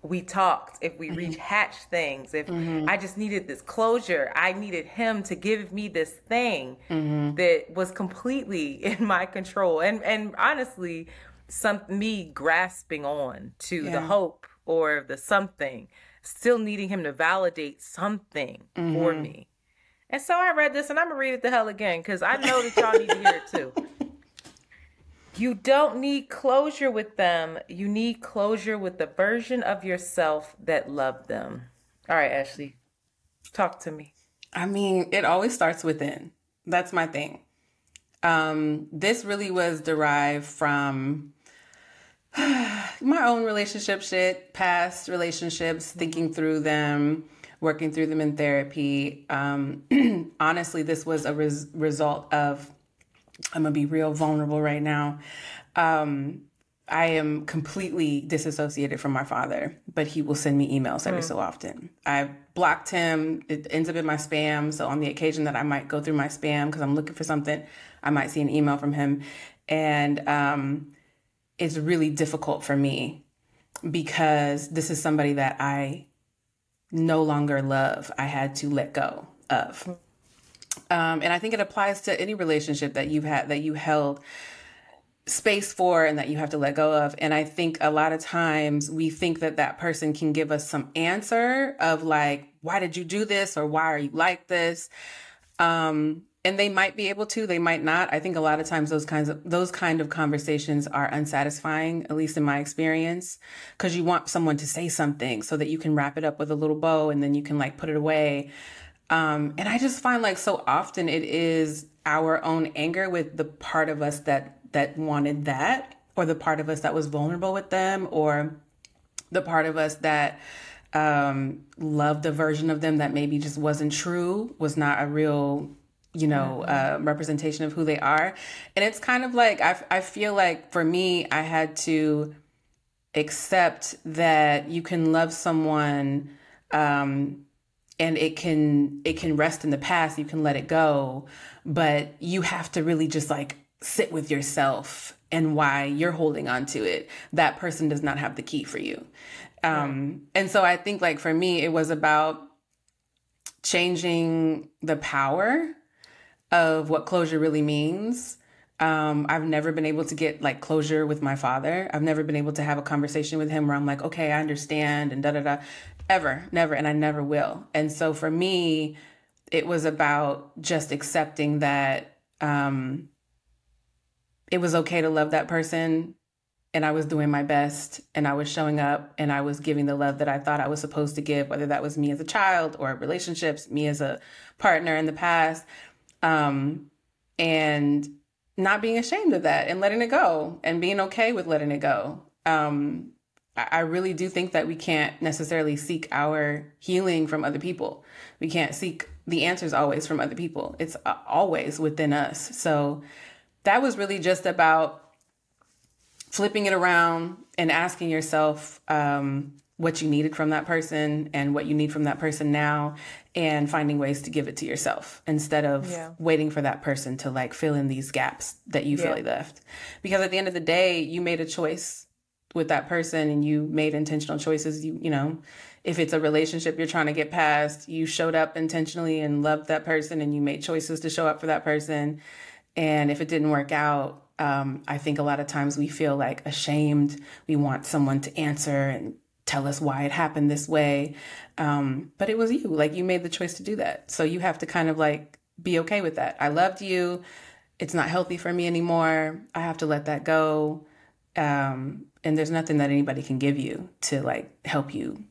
we talked, if we rehatched things, if I just needed this closure. I needed him to give me this thing that was completely in my control. And honestly, me grasping on to the hope or the something, still needing him to validate something for me. And so I read this, and I'm going to read it the hell again, because I know that y'all need to hear it too. You don't need closure with them. You need closure with the version of yourself that loved them. All right, Ashley, talk to me. I mean, it always starts within. That's my thing. This really was derived from my own relationship shit, past relationships, thinking through them, working through them in therapy. Honestly, this was a result of, I'm going to be real vulnerable right now. I am completely disassociated from my father, but he will send me emails every so often. I've blocked him. It ends up in my spam. So on the occasion that I might go through my spam because I'm looking for something, I might see an email from him. And it's really difficult for me because this is somebody that I no longer love. I had to let go of. And I think it applies to any relationship that you've had, that you held space for and that you have to let go of. And I think a lot of times we think that that person can give us some answer of like, why did you do this? Or why are you like this? And they might be able to, they might not. I think a lot of times those kind of conversations are unsatisfying, at least in my experience, because you want someone to say something so that you can wrap it up with a little bow and then you can like put it away. And I just find like so often it is our own anger with the part of us that wanted that, or the part of us that was vulnerable with them, or the part of us that loved a version of them that maybe just wasn't true, was not a real, representation of who they are. And it's kind of like, I feel like for me, I had to accept that you can love someone, and it can rest in the past. You can let it go, but you have to really just like sit with yourself and why you're holding on to it. That person does not have the key for you. And so I think like for me, it was about changing the power of what closure really means. I've never been able to get like closure with my father. I've never been able to have a conversation with him where I'm like, okay, I understand and ever, never. And I never will. And so for me, it was about just accepting that, it was okay to love that person. And I was doing my best and I was showing up and I was giving the love that I thought I was supposed to give, whether that was me as a child or relationships, me as a partner in the past. And not being ashamed of that and letting it go and being okay with letting it go. I really do think that we can't necessarily seek our healing from other people. We can't seek the answers always from other people. It's always within us. So that was really just about flipping it around and asking yourself what you needed from that person and what you need from that person now, and finding ways to give it to yourself instead of waiting for that person to like fill in these gaps that you feel like left. Because at the end of the day, you made a choice with that person and you made intentional choices. You know, if it's a relationship you're trying to get past, you showed up intentionally and loved that person and you made choices to show up for that person. And if it didn't work out, I think a lot of times we feel like ashamed. We want someone to answer and tell us why it happened this way. But it was you, like you made the choice to do that. So you have to kind of like be okay with that. I loved you. It's not healthy for me anymore. I have to let that go. And there's nothing that anybody can give you to like help you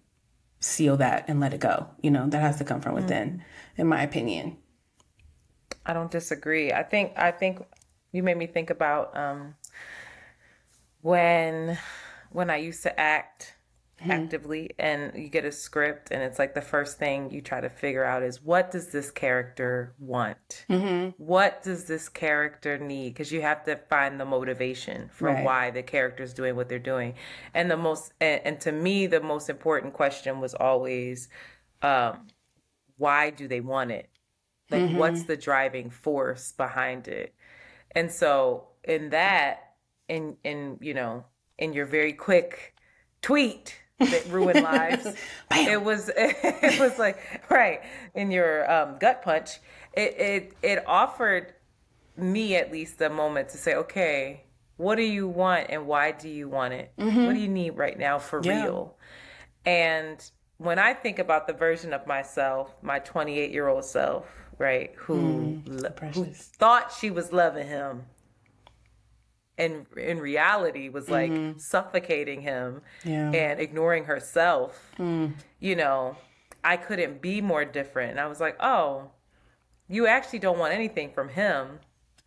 seal that and let it go. You know, that has to come from within, in my opinion. I don't disagree. I think you made me think about when I used to act actively and you get a script and it's like the first thing you try to figure out is, what does this character want? What does this character need? Because you have to find the motivation for why the character's doing what they're doing. And and to me, the most important question was always, why do they want it? Like, what's the driving force behind it? And so in that, in your very quick tweet that ruined lives, it was like, right, in your gut punch, it offered me at least a moment to say, okay, what do you want and why do you want it? What do you need right now for real? And when I think about the version of myself, my 28-year-old self, right, who thought she was loving him and in reality was like suffocating him and ignoring herself, you know, I couldn't be more different. And I was like, oh, you actually don't want anything from him.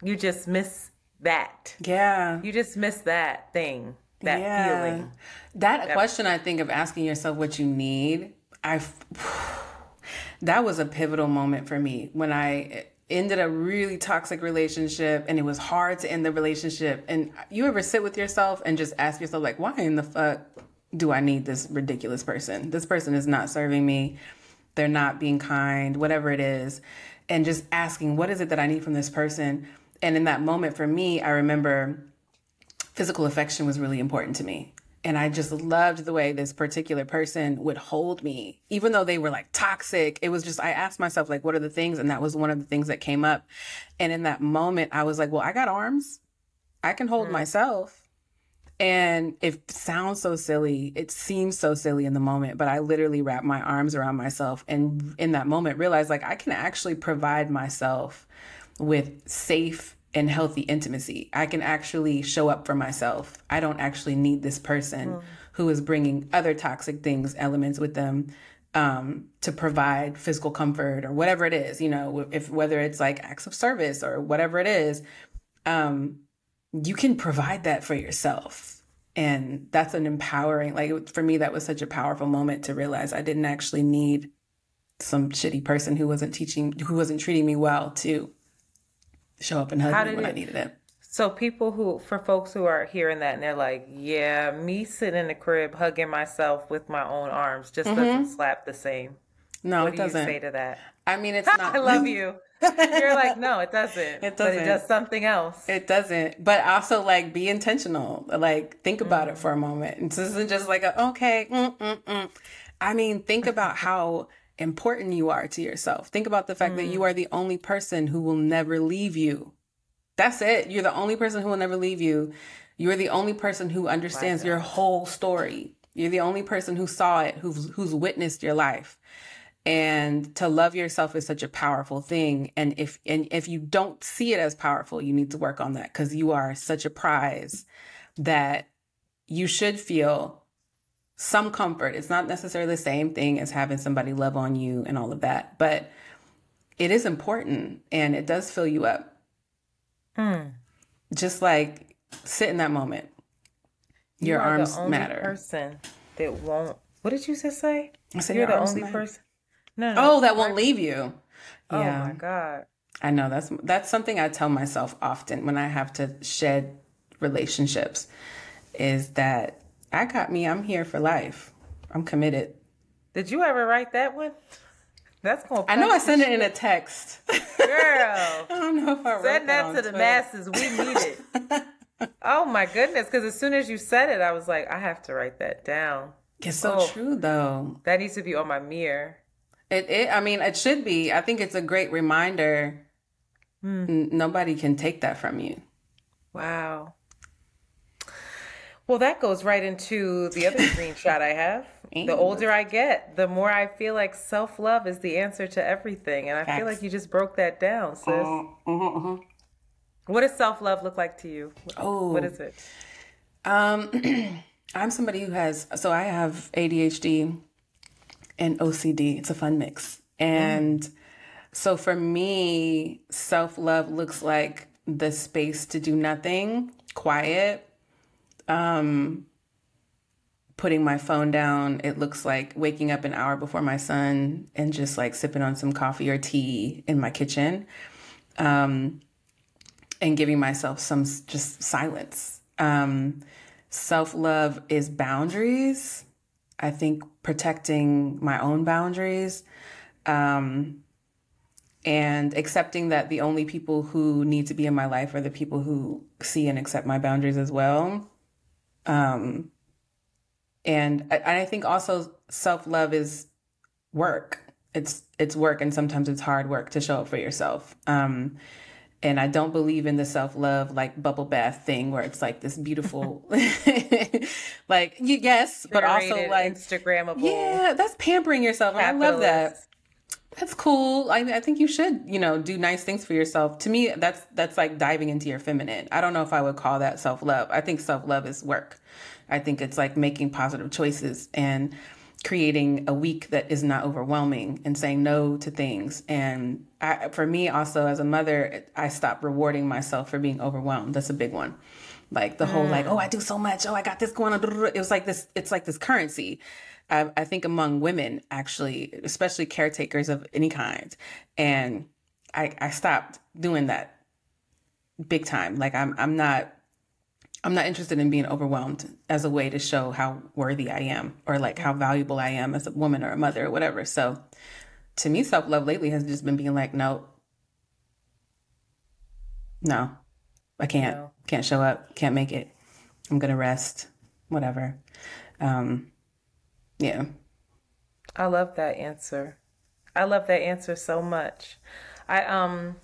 You just miss that. Yeah. You just miss that thing, that feeling. That question, I think, of asking yourself what you need, that was a pivotal moment for me when I ended a really toxic relationship and it was hard to end the relationship. And you ever sit with yourself and just ask yourself, like, why in the fuck do I need this ridiculous person? This person is not serving me. They're not being kind, whatever it is. And just asking, what is it that I need from this person? And in that moment for me, I remember physical affection was really important to me. And I just loved the way this particular person would hold me, even though they were like toxic. It was just, I asked myself, like, what are the things? And that was one of the things that came up. And in that moment, I was like, well, I got arms. I can hold myself. And it sounds so silly. It seems so silly in the moment, but I literally wrapped my arms around myself. And in that moment, realized like I can actually provide myself with safe and healthy intimacy. I can actually show up for myself. I don't actually need this person who is bringing other toxic things, elements with them, to provide physical comfort or whatever it is, you know, whether it's like acts of service or whatever it is, you can provide that for yourself. And that's an empowering, like for me, that was such a powerful moment to realize I didn't actually need some shitty person who wasn't treating me well to show up and hug How me did when I it? needed it. So for folks who are hearing that and they're like, yeah, me sitting in the crib hugging myself with my own arms just doesn't slap the same. No, What it do you doesn't. say to that? I mean, it's not. I love you. You're like, no, it doesn't. It But it doesn't. does something else. It doesn't. But also, like, be intentional. Like, think about it for a moment. This isn't just like I mean, think about how important you are to yourself. Think about the fact that you are the only person who will never leave you. That's it. You're the only person who will never leave you. You're the only person who understands your whole story. You're the only person who saw it, who's witnessed your life. And to love yourself is such a powerful thing. And if you don't see it as powerful, you need to work on that, because you are such a prize that you should feel some comfort. It's not necessarily the same thing as having somebody love on you and all of that, but it is important and it does fill you up. Just like sit in that moment. Your arms the only matter. Person that won't. What did you just say? I said You're your the arms only matter. person. No. Oh, that won't leave you. Oh Yeah. my God. I know that's something I tell myself often when I have to shed relationships, is that I got me. I'm here for life. I'm committed. Did you ever write that one? That's going. I know I sent it in a text. Girl. I don't know if I wrote Send that on to the Twitter. masses. We need it. Oh my goodness! Because as soon as you said it, I was like, I have to write that down. It's so true, though. That needs to be on my mirror. I mean, it should be. I think it's a great reminder. Nobody can take that from you. Wow. Well, that goes right into the other screenshot I have. The older I get, the more I feel like self-love is the answer to everything. And I feel like you just broke that down, sis. What does self-love look like to you? Oh. What is it? I'm somebody who I have ADHD and OCD. It's a fun mix. And so for me, self-love looks like the space to do nothing, quiet, putting my phone down. It looks like waking up an hour before my son and just like sipping on some coffee or tea in my kitchen, and giving myself some just silence. Self-love is boundaries. I think protecting my own boundaries, and accepting that the only people who need to be in my life are the people who see and accept my boundaries as well. And I think also self-love is work. It's work, and sometimes it's hard work to show up for yourself. And I don't believe in the self-love like bubble bath thing where it's like this beautiful, like yes, but also like Instagrammable. Yeah, that's pampering yourself. And I love that. That's cool. I think you should, do nice things for yourself. To me, that's like diving into your feminine. I don't know if I would call that self-love. I think self-love is work. I think it's like making positive choices and creating a week that is not overwhelming and saying no to things. And for me also as a mother, I stopped rewarding myself for being overwhelmed. That's a big one. Like the whole like, oh, I do so much. Oh, I got this going on. It was like this. It's like this currency. I think among women, actually, especially caretakers of any kind. And I stopped doing that big time. Like I'm not interested in being overwhelmed as a way to show how worthy I am or like how valuable I am as a woman or a mother or whatever. So to me, self-love lately has just been being like, no, I can't show up, can't make it. I'm going to rest, whatever. Yeah. I love that answer. I love that answer so much. I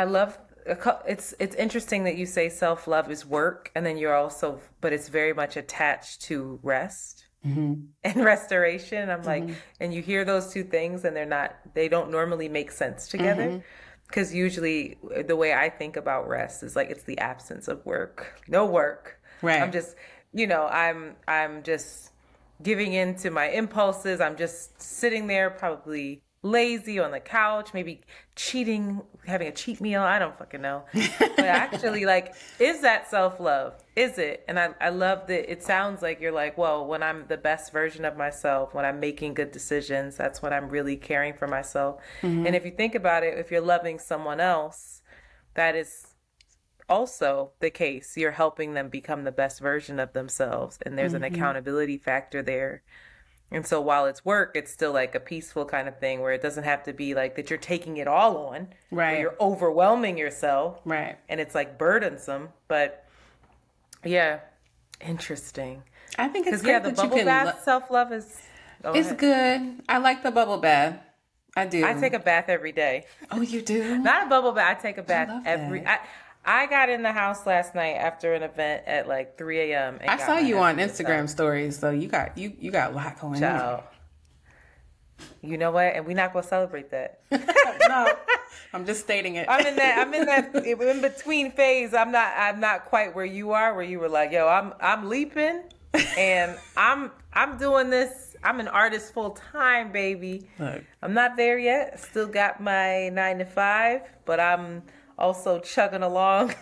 love it's interesting that you say self-love is work, and then you're also, but it's very much attached to rest and restoration. I'm like, and you hear those two things and they don't normally make sense together, because usually the way I think about rest is like it's the absence of work, no work. Right. I'm just, I'm just giving in to my impulses. I'm just sitting there, probably lazy on the couch, maybe cheating, having a cheat meal. I don't fucking know. But actually, like, is that self-love? Is it? And I love that it sounds like you're like, well, when I'm the best version of myself, when I'm making good decisions, that's when I'm really caring for myself. And if you think about it, if you're loving someone else, that is also the case. You're helping them become the best version of themselves, and there's an accountability factor there. And so while it's work, it's still like a peaceful kind of thing where it doesn't have to be like that you're taking it all on, right? Where you're overwhelming yourself, right? And it's like burdensome. But yeah, interesting. I think it's great the that bubble bath self-love is it's good. I like the bubble bath. I do. I take a bath every day. Oh, you do? Not a bubble bath. I take a bath every. I got in the house last night after an event at like 3 a.m. I saw you on Instagram stories, so you got a lot going on. You know what? And we're not gonna celebrate that. No, I'm just stating it. I'm in that in between phase. I'm not quite where you are, where you were like, yo, I'm leaping, and I'm doing this. I'm an artist full time, baby. Look. I'm not there yet. Still got my 9 to 5, but I'm also chugging along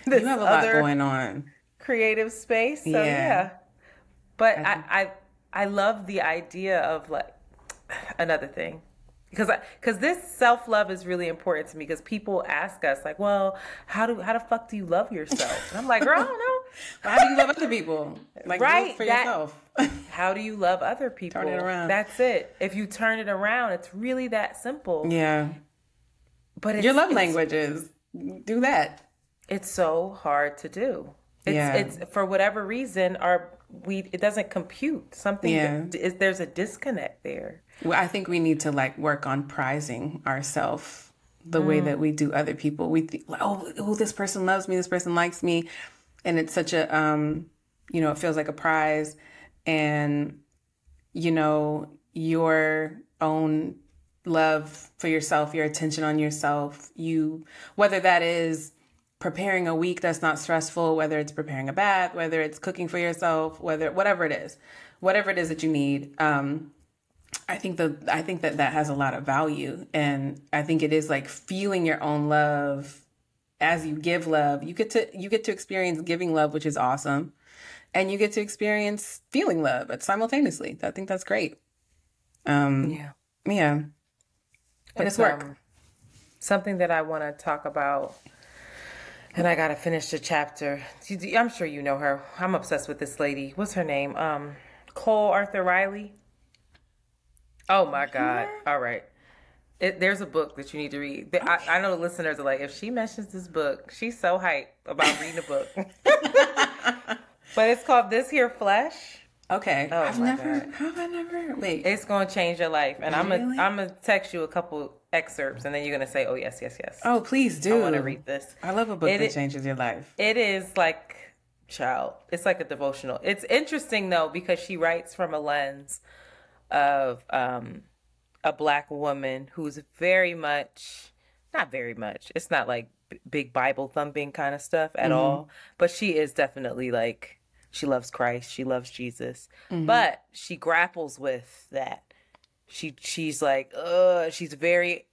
this you have a lot going on. Creative space. So yeah. But I love the idea of like another thing. Because this self-love is really important to me, because people ask us like, well, how the fuck do you love yourself? And I'm like, girl, I don't know. How do you love other people? Like, right, do it for yourself. How do you love other people? Turn it around. That's it. If you turn it around, it's really that simple. Yeah. But your love languages, do that. It's so hard to do. It's for whatever reason, it doesn't compute. There's a disconnect there. Well, I think we need to like work on prizing ourselves the way that we do other people. We think, oh, this person loves me, this person likes me, and it's such a it feels like a prize, and your own love for yourself, your attention on yourself, whether that is preparing a week that's not stressful, whether it's preparing a bath, whether it's cooking for yourself, whatever it is that you need. I think that has a lot of value, and I think it is like feeling your own love as you give love. You get to experience giving love, which is awesome, and you get to experience feeling love simultaneously. I think that's great. Yeah. But it's work. Something that I want to talk about, and I got to finish the chapter. I'm sure you know her. I'm obsessed with this lady. What's her name? Cole Arthur Riley. Oh my God. All right. There's a book that you need to read. I know the listeners are like, if she mentions this book, she's so hyped about reading a book. But it's called This Here Flesh. Okay. Oh, have I never? Wait. It's going to change your life. And really? I'm going to text you a couple excerpts, and then you're going to say, oh, yes, yes, yes. Oh, please do. I want to read this. I love a book that changes your life. It is like, it's like a devotional. It's interesting, though, because she writes from a lens of a Black woman who's not very much. It's not like big Bible thumping kind of stuff at all. But she is definitely like, she loves Christ. She loves Jesus. But she grapples with that. She's like, she's very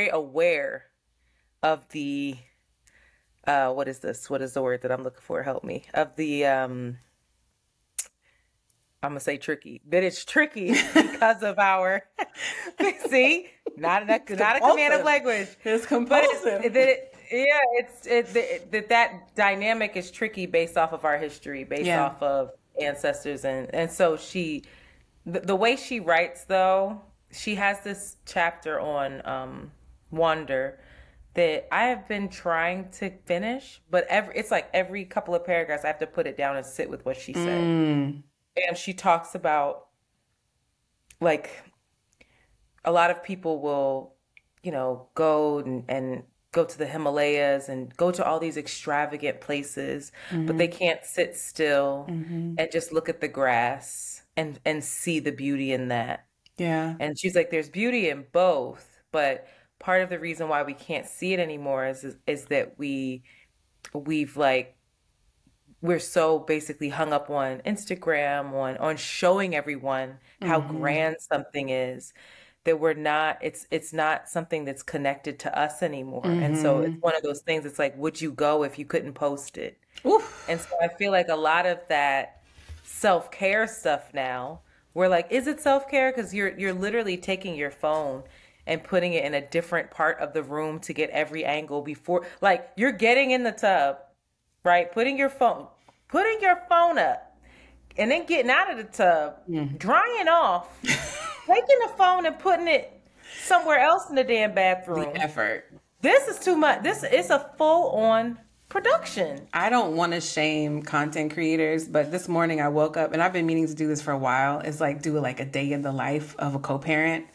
aware of the, what is this? What is the word that I'm looking for? Help me. Of the, I'm going to say tricky. That it's tricky because of our, see, not a command of language. It's compulsive. That dynamic is tricky based off of our history, based off of ancestors. And so the way she writes, though, she has this chapter on wonder that I have been trying to finish, but it's like every couple of paragraphs I have to put it down and sit with what she said. And she talks about, like, a lot of people will, go and go to the Himalayas and go to all these extravagant places, but they can't sit still and just look at the grass and see the beauty in that. Yeah. And she's like, there's beauty in both, but part of the reason why we can't see it anymore is that we're so basically hung up on Instagram, on showing everyone how grand something is, that we're not, it's not something that's connected to us anymore. And so it's one of those things, it's like, would you go if you couldn't post it? Oof. And so I feel like a lot of that self-care stuff now, we're like, is it self-care? Because you're literally taking your phone and putting it in a different part of the room to get every angle before, like, you're getting in the tub, right? Putting your phone up, and then getting out of the tub, drying off, taking the phone and putting it somewhere else in the damn bathroom. The effort. This is too much. This is a full-on production. I don't want to shame content creators, but this morning I woke up, and I've been meaning to do this for a while. It's like do like a day in the life of a co-parent.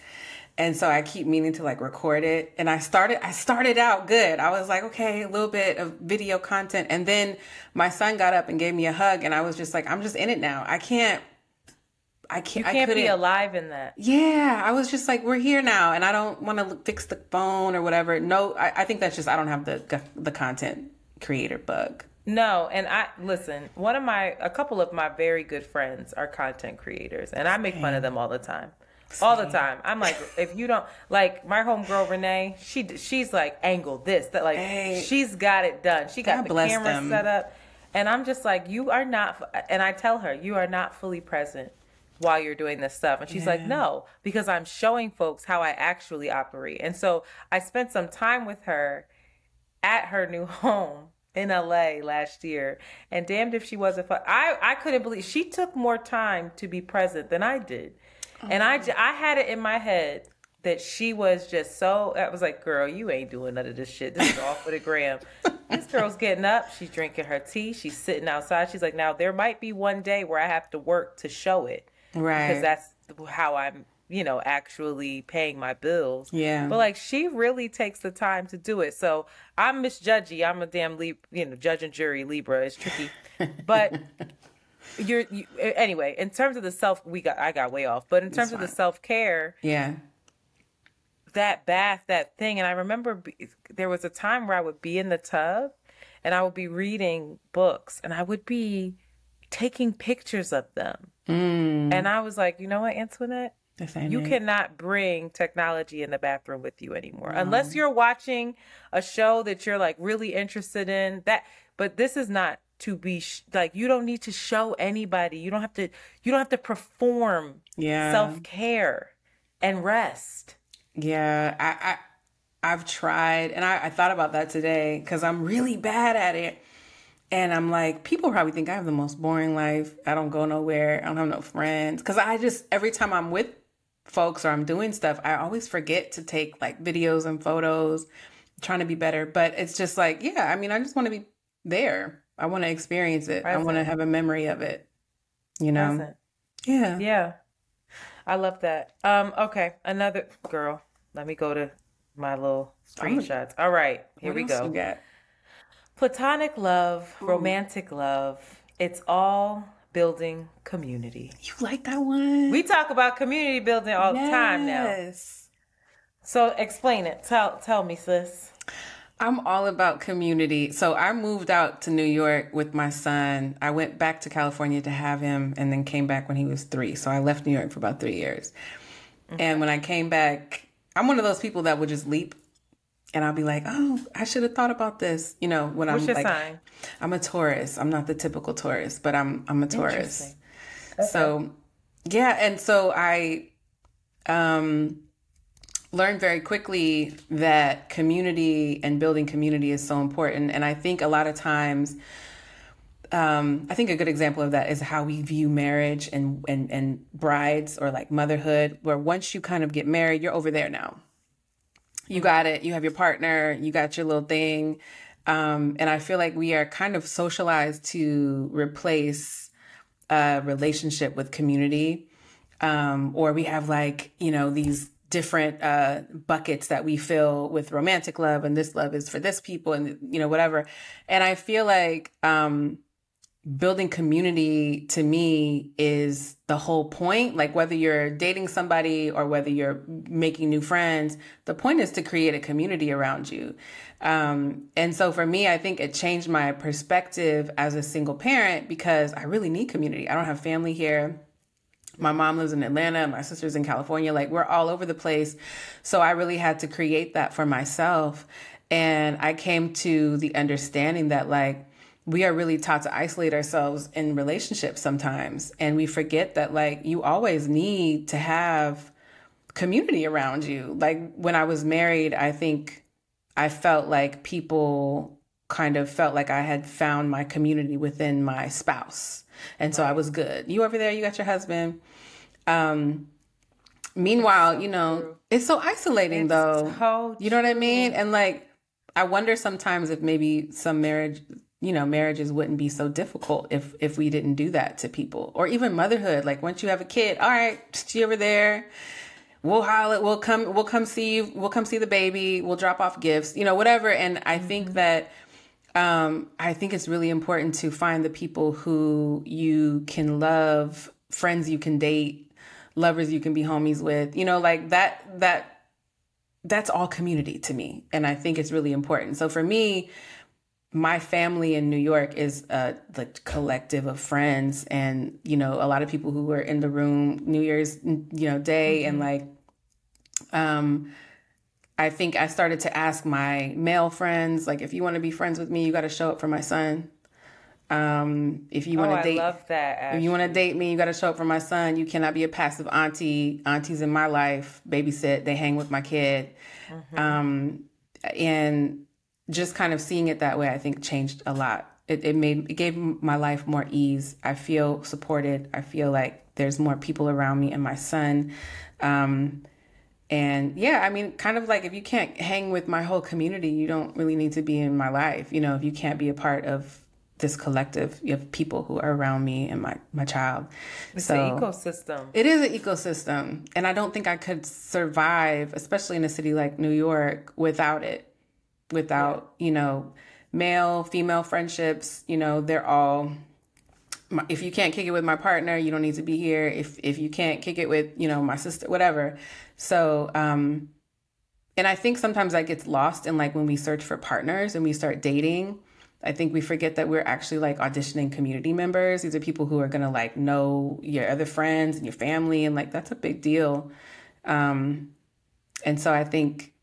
And so I keep meaning to like record it. And I started out good. I was like, okay, a little bit of video content. And then my son got up and gave me a hug, and I was just like, I'm just in it now. I can't be alive in that. Yeah. I was just like, we're here now, and I don't want to fix the phone or whatever. No, I think that's just, I don't have the content creator bug. No. And listen, a couple of my very good friends are content creators, and I make fun of them all the time. All the time. I'm like, if you don't, like, my homegirl Renee, she's like, angle this, that, like, she's got it done. She got the camera set up. And I'm just like, you are not, and I tell her, you are not fully present while you're doing this stuff. And she's like, no, because I'm showing folks how I actually operate. And so I spent some time with her at her new home in LA last year, and damned if she wasn't fun. I couldn't believe she took more time to be present than I did. And I had it in my head that she was just so, I was like, girl, you ain't doing none of this shit. This is all for the gram. This girl's getting up. She's drinking her tea. She's sitting outside. She's like, now there might be one day where I have to work to show it. Right. Because that's how I'm, actually paying my bills. Yeah. But like, she really takes the time to do it. So I'm Miss Judgy. I'm a damn, judge and jury Libra. It's tricky. But... anyway, in terms of the I got way off, but in terms of the self-care, that bath, that thing. And I remember there was a time where I would be in the tub and I would be reading books and I would be taking pictures of them. And I was like, you know what, Antoinette? You cannot bring technology in the bathroom with you anymore. Unless you're watching a show that you're like really interested in that. But this is not to be like, you don't need to show anybody. You don't have to perform self-care and rest. Yeah. I've tried, and I thought about that today because I'm really bad at it. And I'm like, people probably think I have the most boring life. I don't go nowhere. I don't have no friends. Because every time I'm with folks or I'm doing stuff, I always forget to take like videos and photos, trying to be better. But it's just like, I just want to be there. I want to experience it. Present. I want to have a memory of it, Present. Yeah. Yeah. I love that. Okay. Another girl. Let me go to my little screenshots. All right. Here we go. You got? Platonic love, romantic love. It's all building community. You like that one? We talk about community building all the time now. Yes. So explain it. Tell me, sis. I'm all about community. So I moved out to New York with my son. I went back to California to have him and then came back when he was 3. So I left New York for about 3 years. Mm-hmm. And when I came back, I'm one of those people that would just leap and I'll be like, oh, I should have thought about this. When What's I'm your like, sign? I'm a Taurus. I'm not the typical Taurus, but I'm a Taurus. Okay. So, and so I learned very quickly that community and building community is so important. And I think a lot of times, I think a good example of that is how we view marriage and brides or like motherhood, where once you kind of get married, you're over there now. You got it. You have your partner. You got your little thing. And I feel like we are kind of socialized to replace a relationship with community. Or we have like, these different buckets that we fill with romantic love, and this love is for this people and, whatever. And I feel like building community to me is the whole point. Like whether you're dating somebody or whether you're making new friends, the point is to create a community around you. And so for me, I think it changed my perspective as a single parent because I really need community. I don't have family here. My mom lives in Atlanta. My sister's in California. Like we're all over the place. So I really had to create that for myself. And I came to the understanding that like, we are really taught to isolate ourselves in relationships sometimes. And we forget that like, you always need to have community around you. Like when I was married, I think I felt like people kind of felt like I had found my community within my spouse. And so I was good. You over there, you got your husband. Meanwhile, you know, it's so isolating though. You know what I mean? And like, I wonder sometimes if maybe some marriages wouldn't be so difficult if we didn't do that to people, or even motherhood. Like once you have a kid, all right, she over there, we'll holler, we'll come see you, we'll come see the baby, we'll drop off gifts, you know, whatever. And I think that, I think it's really important to find the people who you can love, friends you can date, lovers you can be homies with, you know, like that's all community to me. And I think it's really important. So for me, my family in New York is the collective of friends, and, you know, a lot of people who were in the room New Year's, you know, Day. And like, I think I started to ask my male friends, like, if you want to be friends with me, you got to show up for my son. If you want to date, I love that, Ashley. If you want to date me, you got to show up for my son. You cannot be a passive auntie. Aunties in my life babysit. They hang with my kid. And just kind of seeing it that way, I think changed a lot. It gave my life more ease. I feel supported. I feel like there's more people around me and my son. And yeah, I mean, kind of like if you can't hang with my whole community, you don't really need to be in my life. You know, if you can't be a part of this collective of people who are around me and my child. It's an ecosystem. It is an ecosystem. And I don't think I could survive, especially in a city like New York, without it. Without, you know, male, female friendships, you know, they're all, if you can't kick it with my partner, you don't need to be here. If you can't kick it with, you know, my sister, whatever. So, and I think sometimes that gets lost in like when we search for partners and we start dating. I think we forget that we're actually like auditioning community members. These are people who are going to like know your other friends and your family. And like, that's a big deal. And so I think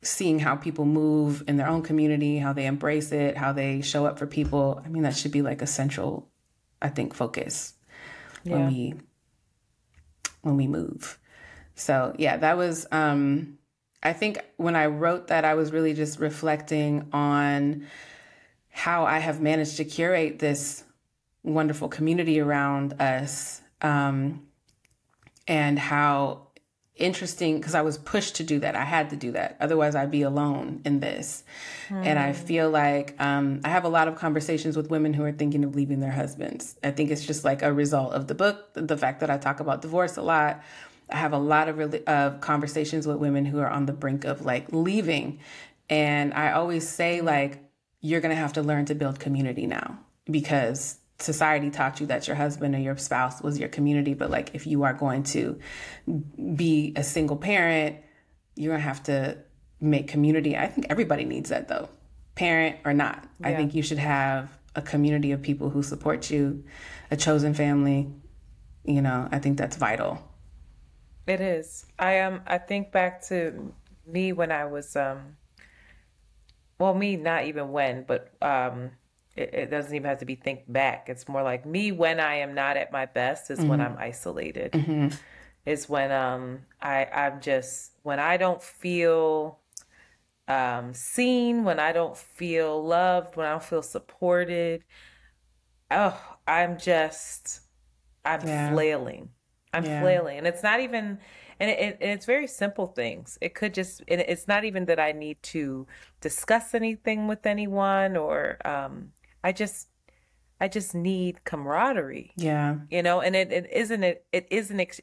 seeing how people move in their own community, how they embrace it, how they show up for people. I mean, that should be like a central, I think, focus when we move. So yeah, that was, I think when I wrote that, I was really just reflecting on how I have managed to curate this wonderful community around us, and how interesting, because I was pushed to do that. I had to do that. Otherwise, I'd be alone in this. And I feel like I have a lot of conversations with women who are thinking of leaving their husbands. I think it's just like a result of the book, the fact that I talk about divorce a lot. I have a lot of conversations with women who are on the brink of like leaving. And I always say like, you're going to have to learn to build community now, because society taught you that your husband or your spouse was your community. But like, if you are going to be a single parent, you're going to have to make community. I think everybody needs that though, parent or not. Yeah. I think you should have a community of people who support you, a chosen family. You know, I think that's vital. It is. I think back to me when I was, well, me, not even when, but it doesn't even have to be think back. It's more like me when I am not at my best is when I'm isolated. Is when I'm just, when I don't feel seen, when I don't feel loved, when I don't feel supported. Oh, I'm flailing. I'm flailing. And it's not even, and it's very simple things. It could just, and it's not even that I need to discuss anything with anyone, or I just need camaraderie. Yeah. You know, and it is an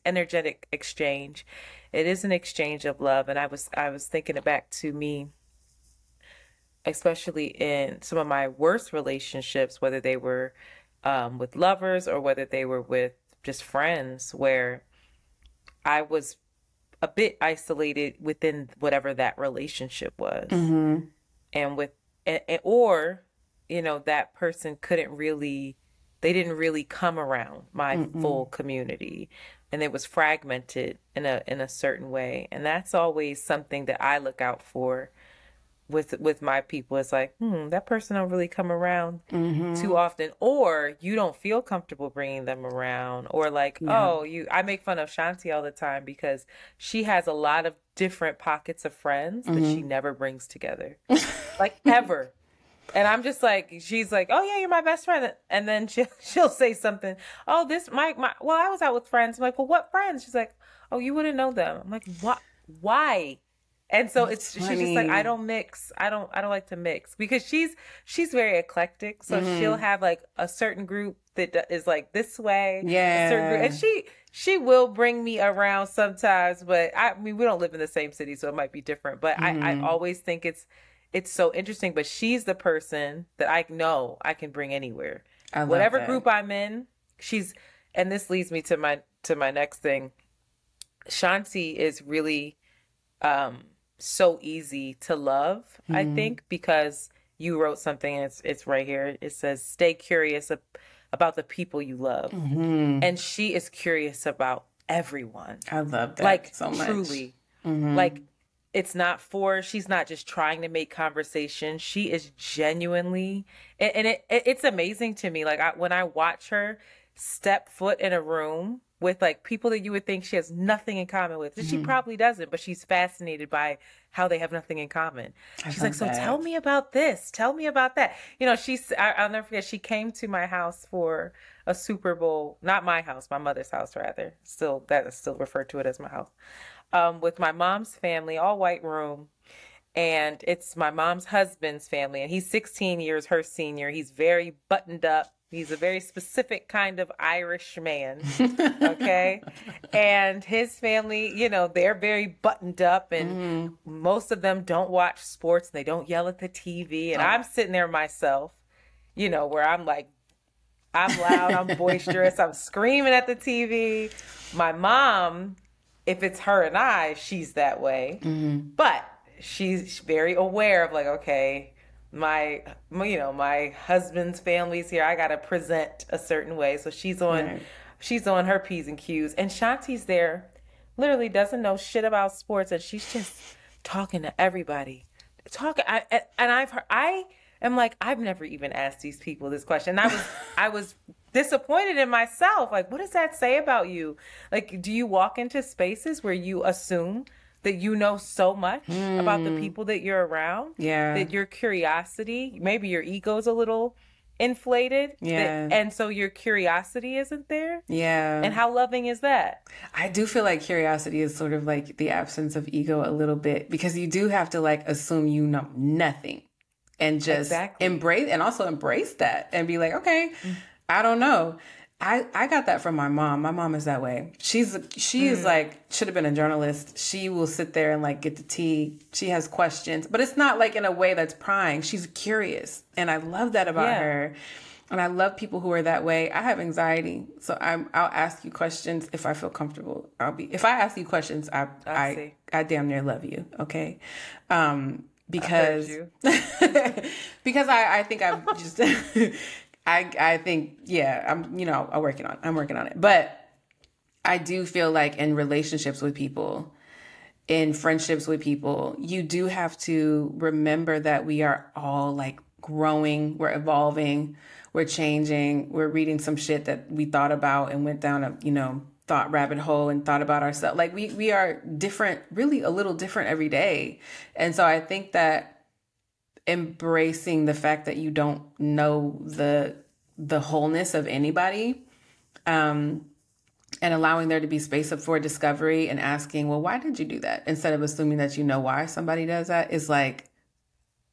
energetic exchange. It is an exchange of love. And I was thinking back to me, especially in some of my worst relationships, whether they were with lovers or whether they were with just friends, where I was a bit isolated within whatever that relationship was. And or, you know, that person they didn't really come around my full community, and it was fragmented in a certain way. And that's always something that I look out for with my people. It's like, that person don't really come around too often, or you don't feel comfortable bringing them around, or like, I make fun of Shanti all the time because she has a lot of different pockets of friends that she never brings together, like ever. And I'm just like, she's like, oh yeah, you're my best friend. And then she'll say something. Oh, this, well, I was out with friends. I'm like, well, what friends? She's like, oh, you wouldn't know them. I'm like, what? Why? And so she's just like, I don't mix. I don't like to mix, because she's very eclectic. So she'll have like a certain group that is like this way. Yeah. A certain group, and she will bring me around sometimes, but I mean, we don't live in the same city, so it might be different. But I always think it's so interesting. But she's the person that I know I can bring anywhere. Whatever group I'm in, and this leads me to my next thing. Shanti is really so easy to love, I think, because you wrote something, and it's right here. It says, stay curious about the people you love. And she is curious about everyone. I love that, like, so much. Truly. Like, she's not just trying to make conversation. She is genuinely, and it's amazing to me. Like, when I watch her step foot in a room with like people that you would think she has nothing in common with. She probably doesn't, but she's fascinated by how they have nothing in common. She's like, so tell me about this. Tell me about that. You know, I'll never forget, she came to my house for a Super Bowl, not my house, my mother's house rather. That is still referred to it as my house. With my mom's family, all white room. And it's my mom's husband's family. And he's 16 years her senior. He's very buttoned up. He's a very specific kind of Irish man, okay? And his family, you know, they're very buttoned up, and most of them don't watch sports. They don't yell at the TV. And I'm sitting there myself, you know, where I'm like, I'm loud, I'm boisterous, I'm screaming at the TV. My mom, if it's her and I, she's that way. But she's very aware of like, okay, my husband's family's here. I got to present a certain way. So she's on her P's and Q's, and Shanti's there, literally doesn't know shit about sports. And she's just talking to everybody, I am like, I've never even asked these people this question. And I was disappointed in myself. Like, what does that say about you? Like, do you walk into spaces where you assume that you know so much about the people that you're around? Yeah. That your curiosity, maybe your ego's a little inflated. Yeah. And so your curiosity isn't there. Yeah. And how loving is that? I do feel like curiosity is sort of like the absence of ego a little bit, because you do have to like assume you know nothing and just embrace that and be like, okay, I don't know. I got that from my mom. My mom is that way. She is like, should have been a journalist. She will sit there and like get the tea. She has questions, but it's not like in a way that's prying. She's curious. And I love that about her. And I love people who are that way. I have anxiety. So I'll ask you questions if I feel comfortable. If I ask you questions, I damn near love you. Okay. Because, because I think I'm just, I think, I'm working on it. But I do feel like in relationships with people, in friendships with people, you do have to remember that we are all like growing, we're evolving, we're changing, we're reading some shit that we thought about and went down a, thought rabbit hole and thought about ourselves. Like we are different, really a little different every day. And so I think that embracing the fact that you don't know the wholeness of anybody, and allowing there to be space up for discovery and asking, well, why did you do that? Instead of assuming that you know why somebody does that, is like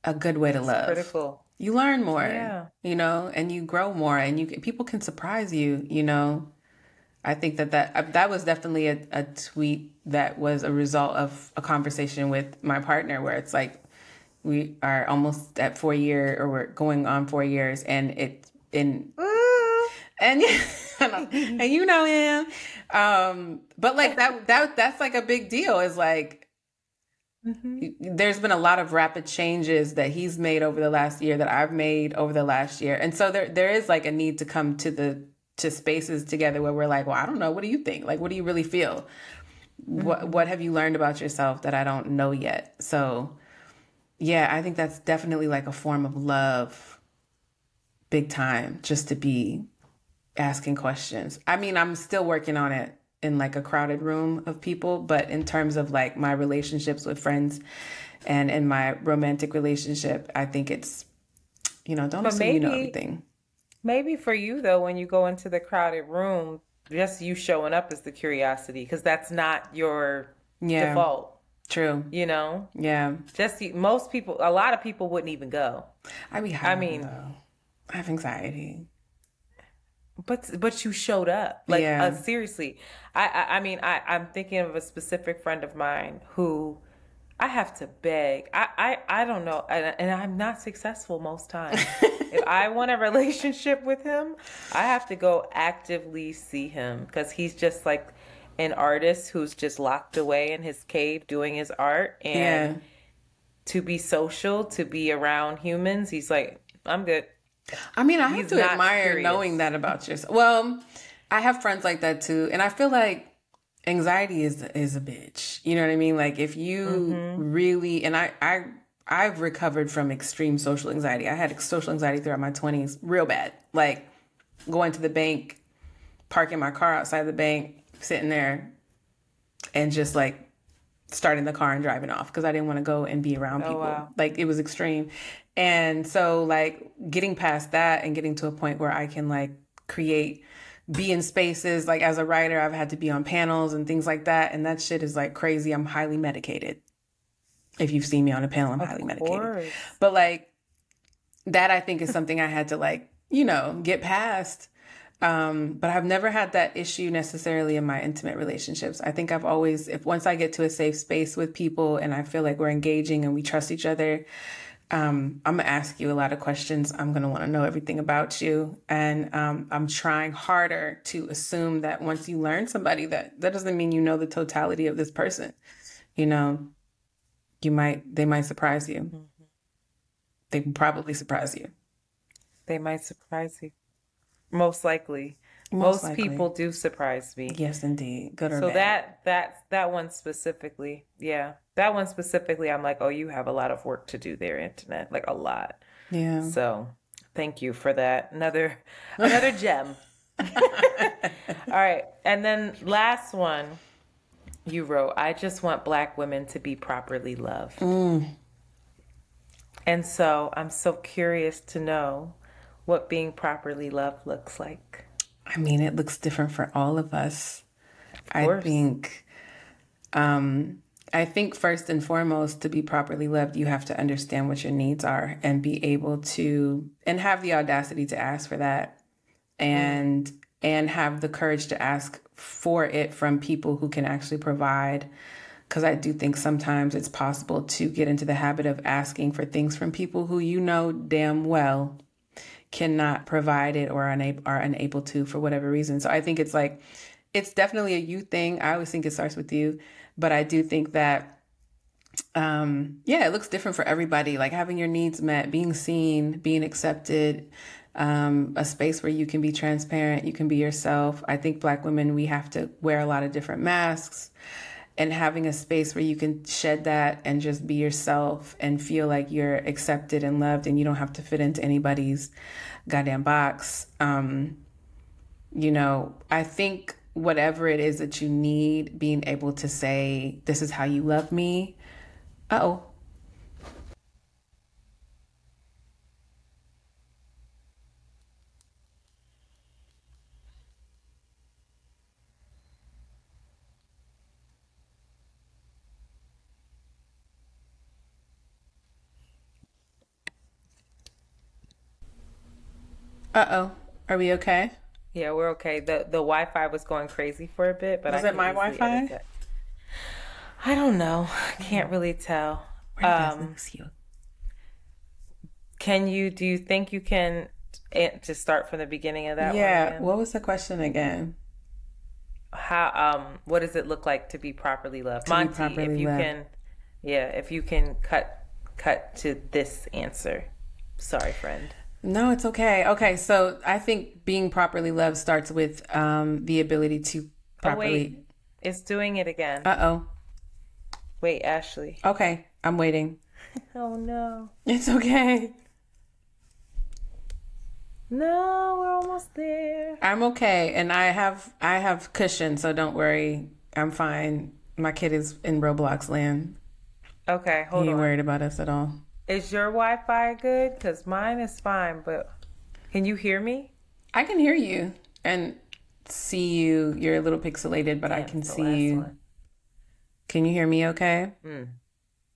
a good way to love. Critical. You learn more, and you grow more, and people can surprise you, I think that was definitely a tweet that was a result of a conversation with my partner, where it's like, we are almost at 4 years, or we're going on 4 years, and it's been, and you know him. But like that's like a big deal. Is like, there's been a lot of rapid changes that he's made over the last year, that I've made over the last year. And so there is like a need to come to spaces together where we're like, well, I don't know. What do you think? Like, what do you really feel? What have you learned about yourself that I don't know yet? So yeah, I think that's definitely like a form of love, big time, just to be asking questions. I mean, I'm still working on it in like a crowded room of people, but in terms of like my relationships with friends and in my romantic relationship, I think it's, don't But assume you know everything. maybe for you though, when you go into the crowded room, just you showing up is the curiosity because that's not your Yeah, default. true. Yeah. Just most people, a lot of people wouldn't even go. I be hiding though. I have anxiety. But you showed up. Like Yeah. seriously. I'm thinking of a specific friend of mine who I have to beg. I don't know, and I'm not successful most times. If I want a relationship with him, I have to go actively see him because he's just like an artist who's just locked away in his cave doing his art. And to be social, to be around humans, he's like, I'm good. I mean, I have to admire knowing that about yourself. Well, I have friends like that too. And I feel like anxiety is a bitch. You know what I mean? Like if you really, and I've recovered from extreme social anxiety. I had social anxiety throughout my 20s, real bad. Like going to the bank, parking my car outside the bank, sitting there and just like starting the car and driving off because I didn't want to go and be around people. Wow. Like it was extreme. And so like getting past that and getting to a point where I can like be in spaces, like as a writer, I've had to be on panels and things like that. And that shit is like crazy. I'm highly medicated. If you've seen me on a panel, I'm highly medicated. But like that I think is something I had to like, get past. But I've never had that issue necessarily in my intimate relationships. I think I've always, once I get to a safe space with people and I feel like we're engaging and we trust each other, I'm going to ask you a lot of questions. I'm going to want to know everything about you. And I'm trying harder to assume that once you learn somebody, that doesn't mean you know the totality of this person. They might surprise you. Mm-hmm. They can probably surprise you. They might surprise you. Most likely. Most people do surprise me. Yes, indeed. Good or bad. So that one specifically, that one specifically, I'm like, oh, you have a lot of work to do there, internet, like a lot. Yeah. So thank you for that. Another gem. All right. And then last one you wrote, I just want Black women to be properly loved. And so I'm so curious to know what being properly loved looks like. I mean, it looks different for all of us. I think first and foremost, to be properly loved, you have to understand what your needs are and be able to, and have the audacity to ask for that and have the courage to ask for it from people who can actually provide. Because I do think sometimes it's possible to get into the habit of asking for things from people who damn well cannot provide it or are unable to for whatever reason. So I think it's definitely a you thing. I always think it starts with you, but I do think that, it looks different for everybody. Like having your needs met, being seen, being accepted, a space where you can be transparent, you can be yourself. I think Black women, we have to wear a lot of different masks, and having a space where you can shed that and just be yourself and feel like you're accepted and loved and you don't have to fit into anybody's goddamn box. I think whatever it is that you need, being able to say, this is how you love me. Uh-oh. Uh-oh. Are we okay? Yeah, we're okay. The Wi-Fi was going crazy for a bit, but was it my Wi-Fi? I don't know. I can't really tell. Where did I lose you? Do you think you can just start from the beginning of that one? Yeah. What was the question again? What does it look like to be properly loved? Monty, if you can cut to this answer. Sorry, friend. No, it's okay. Okay, so I think being properly loved starts with the ability to properly... Oh, wait. It's doing it again. Uh-oh. Wait, Ashley. Okay, I'm waiting. Oh no. It's okay. No, we're almost there. I'm okay, and I have cushion, so don't worry. I'm fine. My kid is in Roblox land. Okay, hold He ain't on. worried about us at all. Is your Wi-Fi good? Because mine is fine, but can you hear me? I can hear you and see you. You're a little pixelated, but I can It's the see last you. one. Can you hear me okay?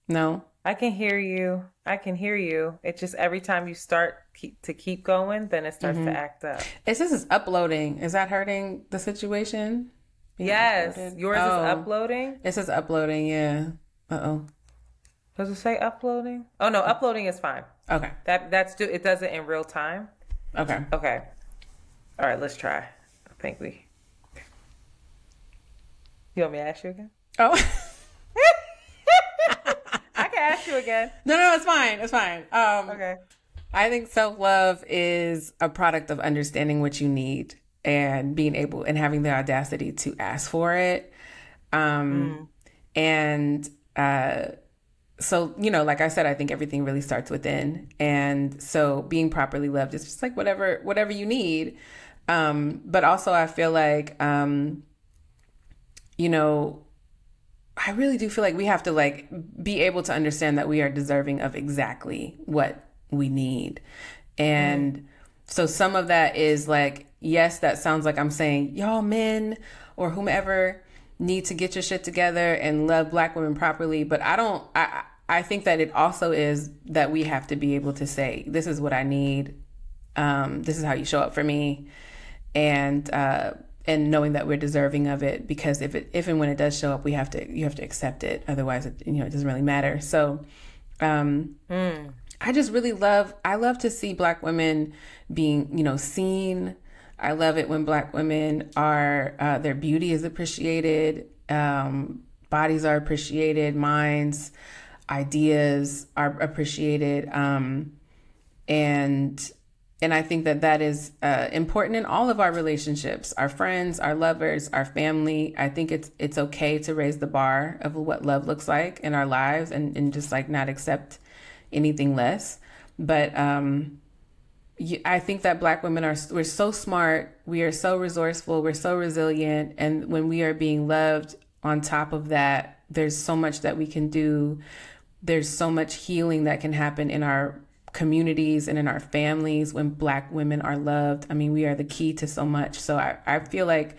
No? I can hear you. I can hear you. It's just every time you start to keep going, then it starts to act up. It says it's uploading. Is that hurting the situation? Being Yes. uploaded? Yours is Oh. uploading? It says uploading, yeah. Uh-oh. Does it say uploading? Oh no, uploading is fine. Okay. It does it in real time. Okay. Okay. All right, let's try. I think we. You want me to ask you again? Oh. I can ask you again. No, it's fine. It's fine. Okay. I think self-love is a product of understanding what you need and being able and having the audacity to ask for it. And so, like I said, I think everything really starts within. And so being properly loved is just like whatever you need. But also I feel like, I really do feel like we have to like be able to understand that we are deserving of exactly what we need. And so some of that is like, yes, that sounds like I'm saying y'all men or whomever need to get your shit together and love Black women properly. But I think that it also is that we have to be able to say, this is what I need. This is how you show up for me. And knowing that we're deserving of it, because if and when it does show up, you have to accept it. Otherwise, it doesn't really matter. So, I just really love to see Black women being, seen. I love it when Black women are, their beauty is appreciated. Bodies are appreciated. Minds, ideas are appreciated. And I think that is important in all of our relationships, our friends, our lovers, our family. I think it's okay to raise the bar of what love looks like in our lives and just like not accept anything less. But I think that Black women we're so smart. We are so resourceful. We're so resilient. And when we are being loved on top of that, there's so much that we can do. There's so much healing that can happen in our communities and in our families when Black women are loved. I mean, we are the key to so much. So I feel like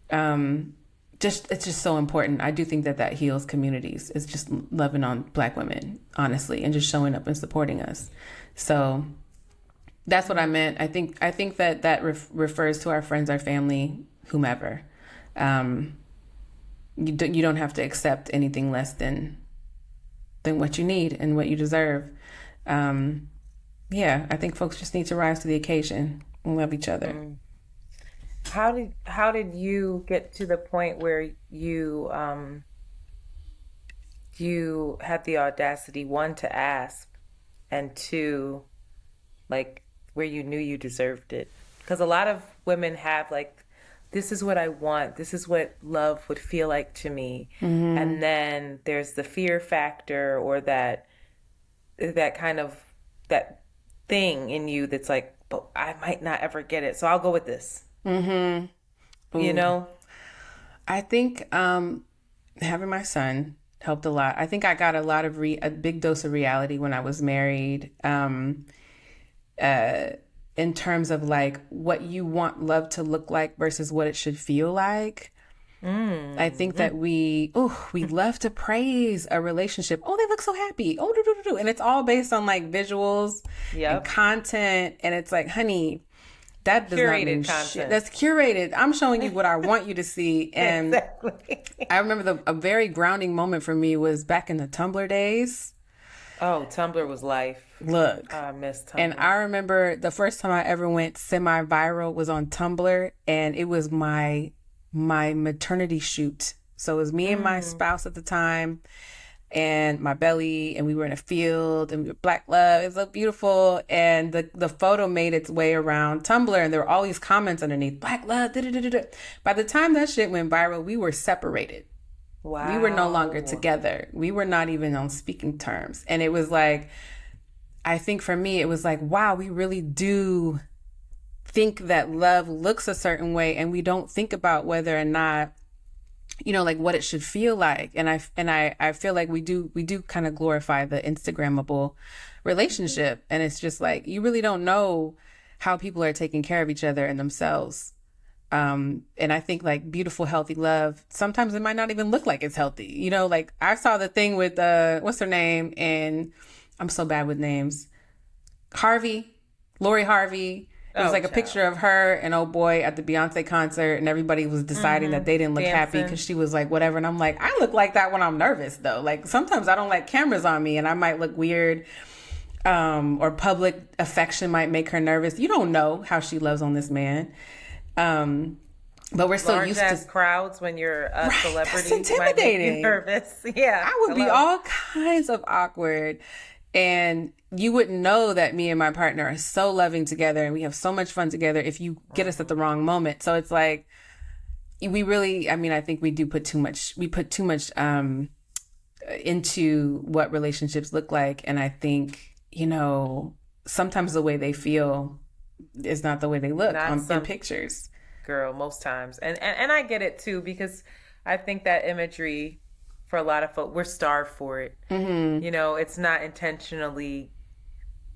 it's just so important. I do think that heals communities. It's just loving on Black women, honestly, and just showing up and supporting us. So that's what I meant. I think that refers to our friends, our family, whomever. You don't have to accept anything less than what you need and what you deserve. I think folks just need to rise to the occasion and love each other. How did you get to the point where you had the audacity, one, to ask, and two, like where you knew you deserved it? Because a lot of women have like, this is what I want. This is what love would feel like to me. Mm-hmm. And then there's the fear factor or that kind of that thing in you that's like, but I might not ever get it, so I'll go with this. Mm-hmm. I think having my son helped a lot. I think I got a big dose of reality when I was married, in terms of like what you want love to look like versus what it should feel like. I think that we love to praise a relationship. Oh, they look so happy. Oh, do. And it's all based on like visuals and content. And it's like, honey, that does not mean shit. That's curated. I'm showing you what I want you to see. And exactly. I remember a very grounding moment for me was back in the Tumblr days. Oh, Tumblr was life. Look. I miss Tumblr. And I remember the first time I ever went semi-viral was on Tumblr. And it was my maternity shoot. So it was me and my spouse at the time and my belly, and we were in a field and we were Black love. It was so beautiful. And the photo made its way around Tumblr and there were all these comments underneath, Black love, da-da-da-da-da. By the time that shit went viral, we were separated. Wow. We were no longer together. We were not even on speaking terms. And it was like, I think for me, it was like, wow, we really do think that love looks a certain way, and we don't think about whether or not, like what it should feel like. And I feel like we do kind of glorify the Instagrammable relationship. And it's just like, you really don't know how people are taking care of each other and themselves. And I think like beautiful, healthy love, sometimes it might not even look like it's healthy. Like I saw the thing with, what's her name? And I'm so bad with names. Lori Harvey. It was like a picture of her and old boy at the Beyonce concert, and everybody was deciding that they didn't look happy because she was like, whatever. And I'm like, I look like that when I'm nervous though. Like sometimes I don't like cameras on me and I might look weird. Or public affection might make her nervous. You don't know how she loves on this man. But we're so used to crowds when you're a celebrity. That's intimidating. You might make you nervous. Yeah. I would be all kinds of awkward. And you wouldn't know that me and my partner are so loving together and we have so much fun together if you get us at the wrong moment. So it's like, I think we put too much into what relationships look like. And I think, sometimes the way they feel is not the way they look in pictures. Girl, most times. And I get it too, because I think that imagery, for a lot of folk, we're starved for it. Mm-hmm. It's not intentionally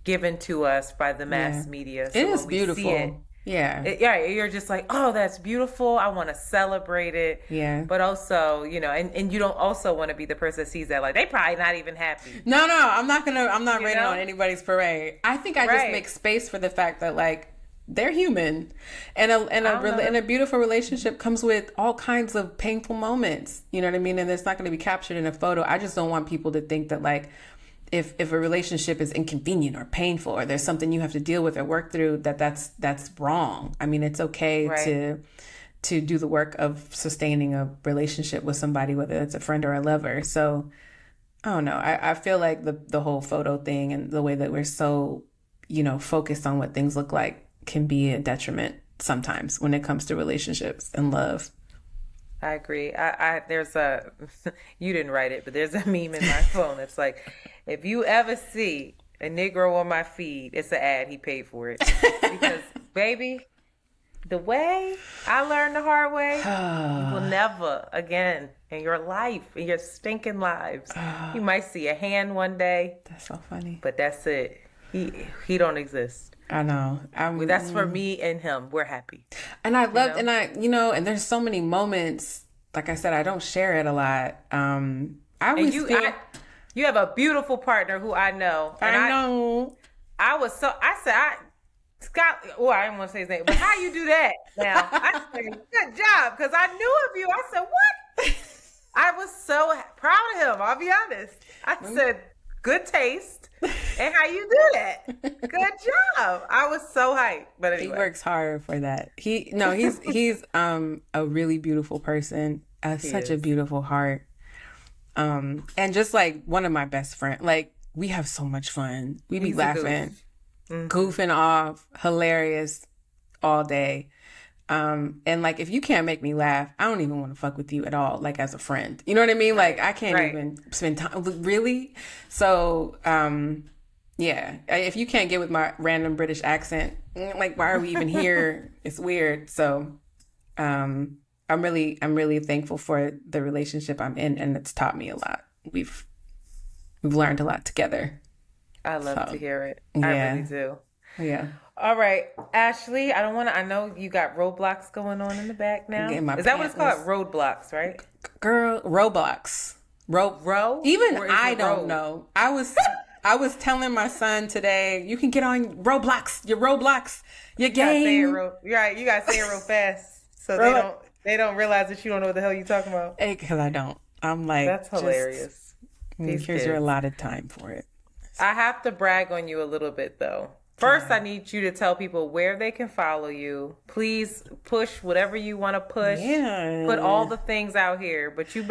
given to us by the mass media. So it is beautiful. You're just like, oh, that's beautiful. I want to celebrate it. Yeah. But also, and you don't also want to be the person that sees that like they probably not even happy. No, I'm not raining on anybody's parade. I think I just make space for the fact that like they're human, and a beautiful relationship comes with all kinds of painful moments. You know what I mean? And it's not going to be captured in a photo. I just don't want people to think that like, if a relationship is inconvenient or painful, or there's something you have to deal with or work through, that's wrong. I mean, it's okay to do the work of sustaining a relationship with somebody, whether it's a friend or a lover. So I don't know. I feel like the whole photo thing and the way that we're so, focused on what things look like can be a detriment sometimes when it comes to relationships and love. I agree. There's you didn't write it, but there's a meme in my phone. It's like, if you ever see a Negro on my feed, it's an ad. He paid for it. Because, baby, the way I learned the hard way, you will never again in your life, in your stinking lives. You might see a hand one day. That's so funny. But that's it. He don't exist. I know. That's for me and him. We're happy. And I love, and there's so many moments. Like I said, I don't share it a lot. You have a beautiful partner who I know. And I know. Scott, I didn't want to say his name, but how you do that now? I said, good job, because I knew of you. I said, what? I was so proud of him, I'll be honest. I said, good taste. And how you do that? Good job. I was so hyped. But anyway. He works hard for that. He's a really beautiful person. Such a beautiful heart. And just like one of my best friends. Like, we have so much fun. We be laughing, goofing off, hilarious all day. And like, if you can't make me laugh, I don't even want to fuck with you at all, like as a friend. You know what I mean? Like, I can't even spend time. Really? So, if you can't get with my random British accent, like, why are we even here? It's weird. So, I'm really thankful for the relationship I'm in, and it's taught me a lot. We've learned a lot together. I love to hear it. Yeah. I really do. Yeah. All right, Ashley, I know you got roadblocks going on in the back now. Is that what it's called? Roadblocks, right? Girl, Roblox. Even I don't know. I was telling my son today, you can get on Roblox, your game. You gotta say it real fast so they don't realize that you don't know what the hell you're talking about. Because I don't. I'm like, that's hilarious. Here's your allotted time for it. I have to brag on you a little bit though. First, I need you to tell people where they can follow you. Please push whatever you want to push. Yeah. Put all the things out here. But you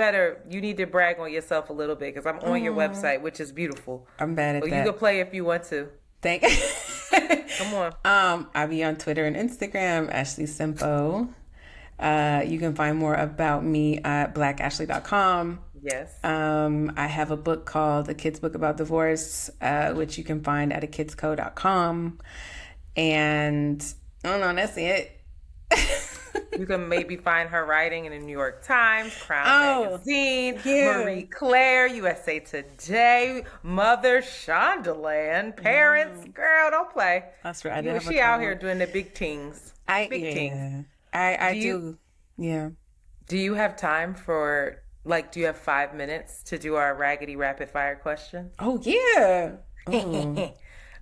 need to brag on yourself a little bit, because I'm on your website, which is beautiful. I'm bad at that. You can play if you want to. Come on. I'll be on Twitter and Instagram, Ashley Simpo. You can find more about me at blackashley.com. Yes. I have a book called A Kid's Book About Divorce, which you can find at akidsco.com. And I don't know, that's it. You can maybe find her writing in the New York Times, Crown Magazine, Marie Claire, USA Today, Mother Shondaland, Parents. Girl, don't play. That's right. She out here doing the big things. I do. Yeah. Do you have time for, do you have 5 minutes to do our raggedy rapid fire questions? Oh, yeah. Oh.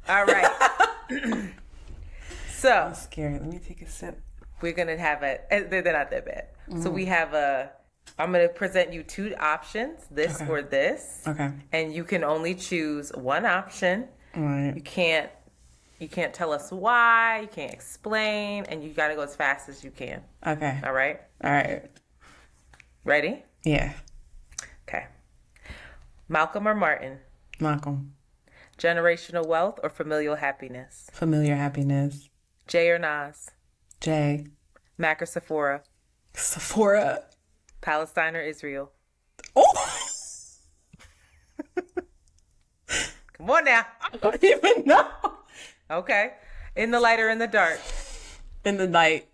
All right. So. I'm scared. Let me take a sip. We're going to have they're not that bad. So we have I'm going to present you 2 options, this or this. Okay. And you can only choose one option. All right. You can't tell us why, you can't explain, and you got to go as fast as you can. Okay. All right? All right. Ready? Yeah. Okay. Malcolm or Martin? Malcolm. Generational wealth or familial happiness? Familiar happiness. Jay or Nas? Jay. Mac or Sephora? Sephora. Palestine or Israel? Oh! Come on now. I don't even know. Okay. In the light or in the dark? In the light.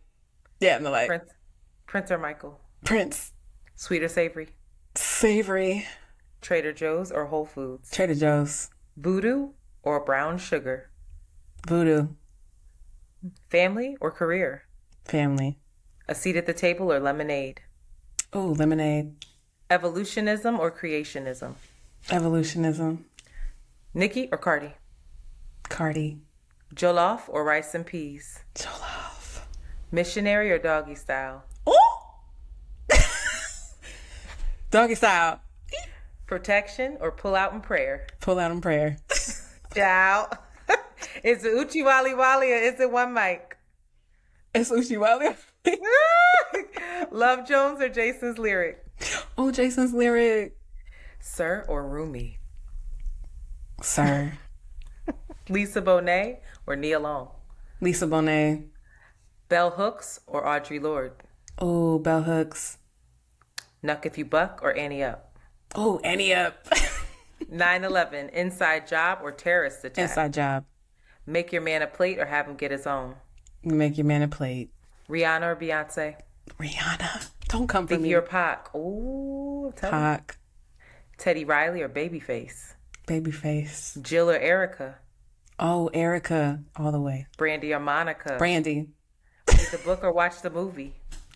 Yeah, in the light. Prince or Michael? Prince. Sweet or savory? Savory. Trader Joe's or Whole Foods? Trader Joe's. Voodoo or brown sugar? Voodoo. Family or career? Family. A seat at the table or lemonade? Oh, lemonade. Evolutionism or creationism? Evolutionism. Nicki or Cardi? Cardi. Jollof or rice and peas? Jollof. Missionary or doggy style? Oh! Doggy style. Protection or pull out in prayer? Pull out in prayer. Ciao. Is it Uchi Wally Wally or is it one mic? It's Uchi Wally. Love Jones or Jason's lyric? Oh, Jason's lyric. Sir or Rumi? Sir. Lisa Bonet or Nia Long? Lisa Bonet. Bell Hooks or Audre Lorde? Oh, Bell Hooks. Nuck If You Buck or Annie Up? Oh, Annie Up. 9/11, inside job or terrorist attack? Inside job. Make your man a plate or have him get his own? Make your man a plate. Rihanna or Beyonce? Rihanna. Don't come for me. Biggie or Pac? Ooh, Pac. Teddy Riley or Babyface? Babyface. Jill or Erica? Oh, Erica. All the way. Brandy or Monica? Brandy. Read the book or watch the movie?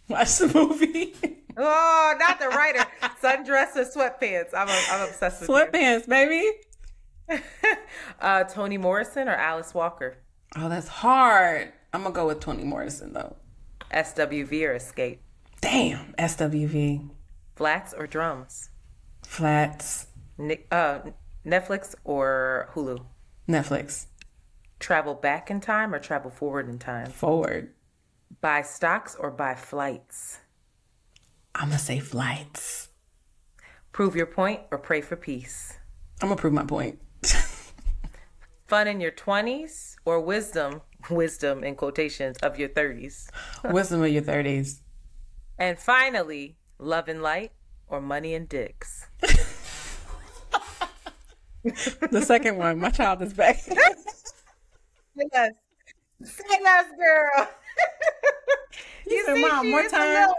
Watch the movie. Oh, not the writer. Sundress or sweatpants? I'm obsessed with sweatpants, baby. Toni Morrison or Alice Walker? Oh, that's hard. I'm going to go with Toni Morrison, though. SWV or Escape? Damn, SWV. Flats or drums? Flats. Netflix or Hulu? Netflix. Travel back in time or travel forward in time? Forward. Buy stocks or buy flights? I'm going to say flights. Prove your point or pray for peace? I'm going to prove my point. Fun in your 20s or wisdom in quotations, of your 30s? Wisdom of your 30s. And finally, love and light or money and dicks? The second one, my child is back. Yes. Say less, girl. You said, Mom, more time.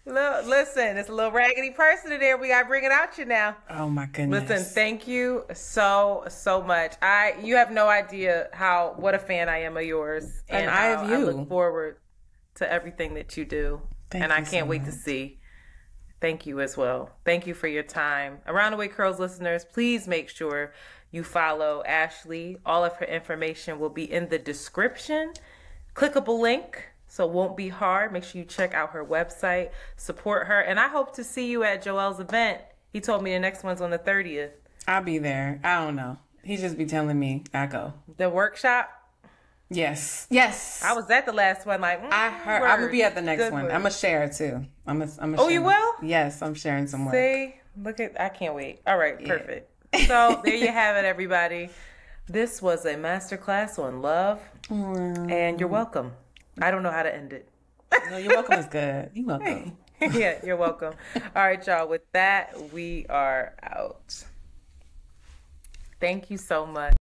Look, listen, it's a little raggedy person in there. We got to bring it out you now. Oh, my goodness. Listen, thank you so much. You have no idea what a fan I am of yours. And I of you. I look forward to everything that you do. I can't wait to see. Thank you as well. Thank you for your time. Around the Way Curls listeners, please make sure you follow Ashley. All of her information will be in the description. Clickable link, so it won't be hard. Make sure you check out her website, support her, and I hope to see you at Joel's event. He told me the next one's on the 30th. I'll be there. I don't know. He just be telling me I go. The workshop? Yes. I was at the last one. I heard. I'm gonna be at the next one. I'm gonna share too. I'm gonna. Oh, you will? Yes, I'm sharing some work. See, I can't wait. All right, perfect. So there you have it, everybody. This was a masterclass on love, and you're welcome. I don't know how to end it. No, you're welcome is good. You're welcome. Yeah, you're welcome. All right, y'all. With that, we are out. Thank you so much.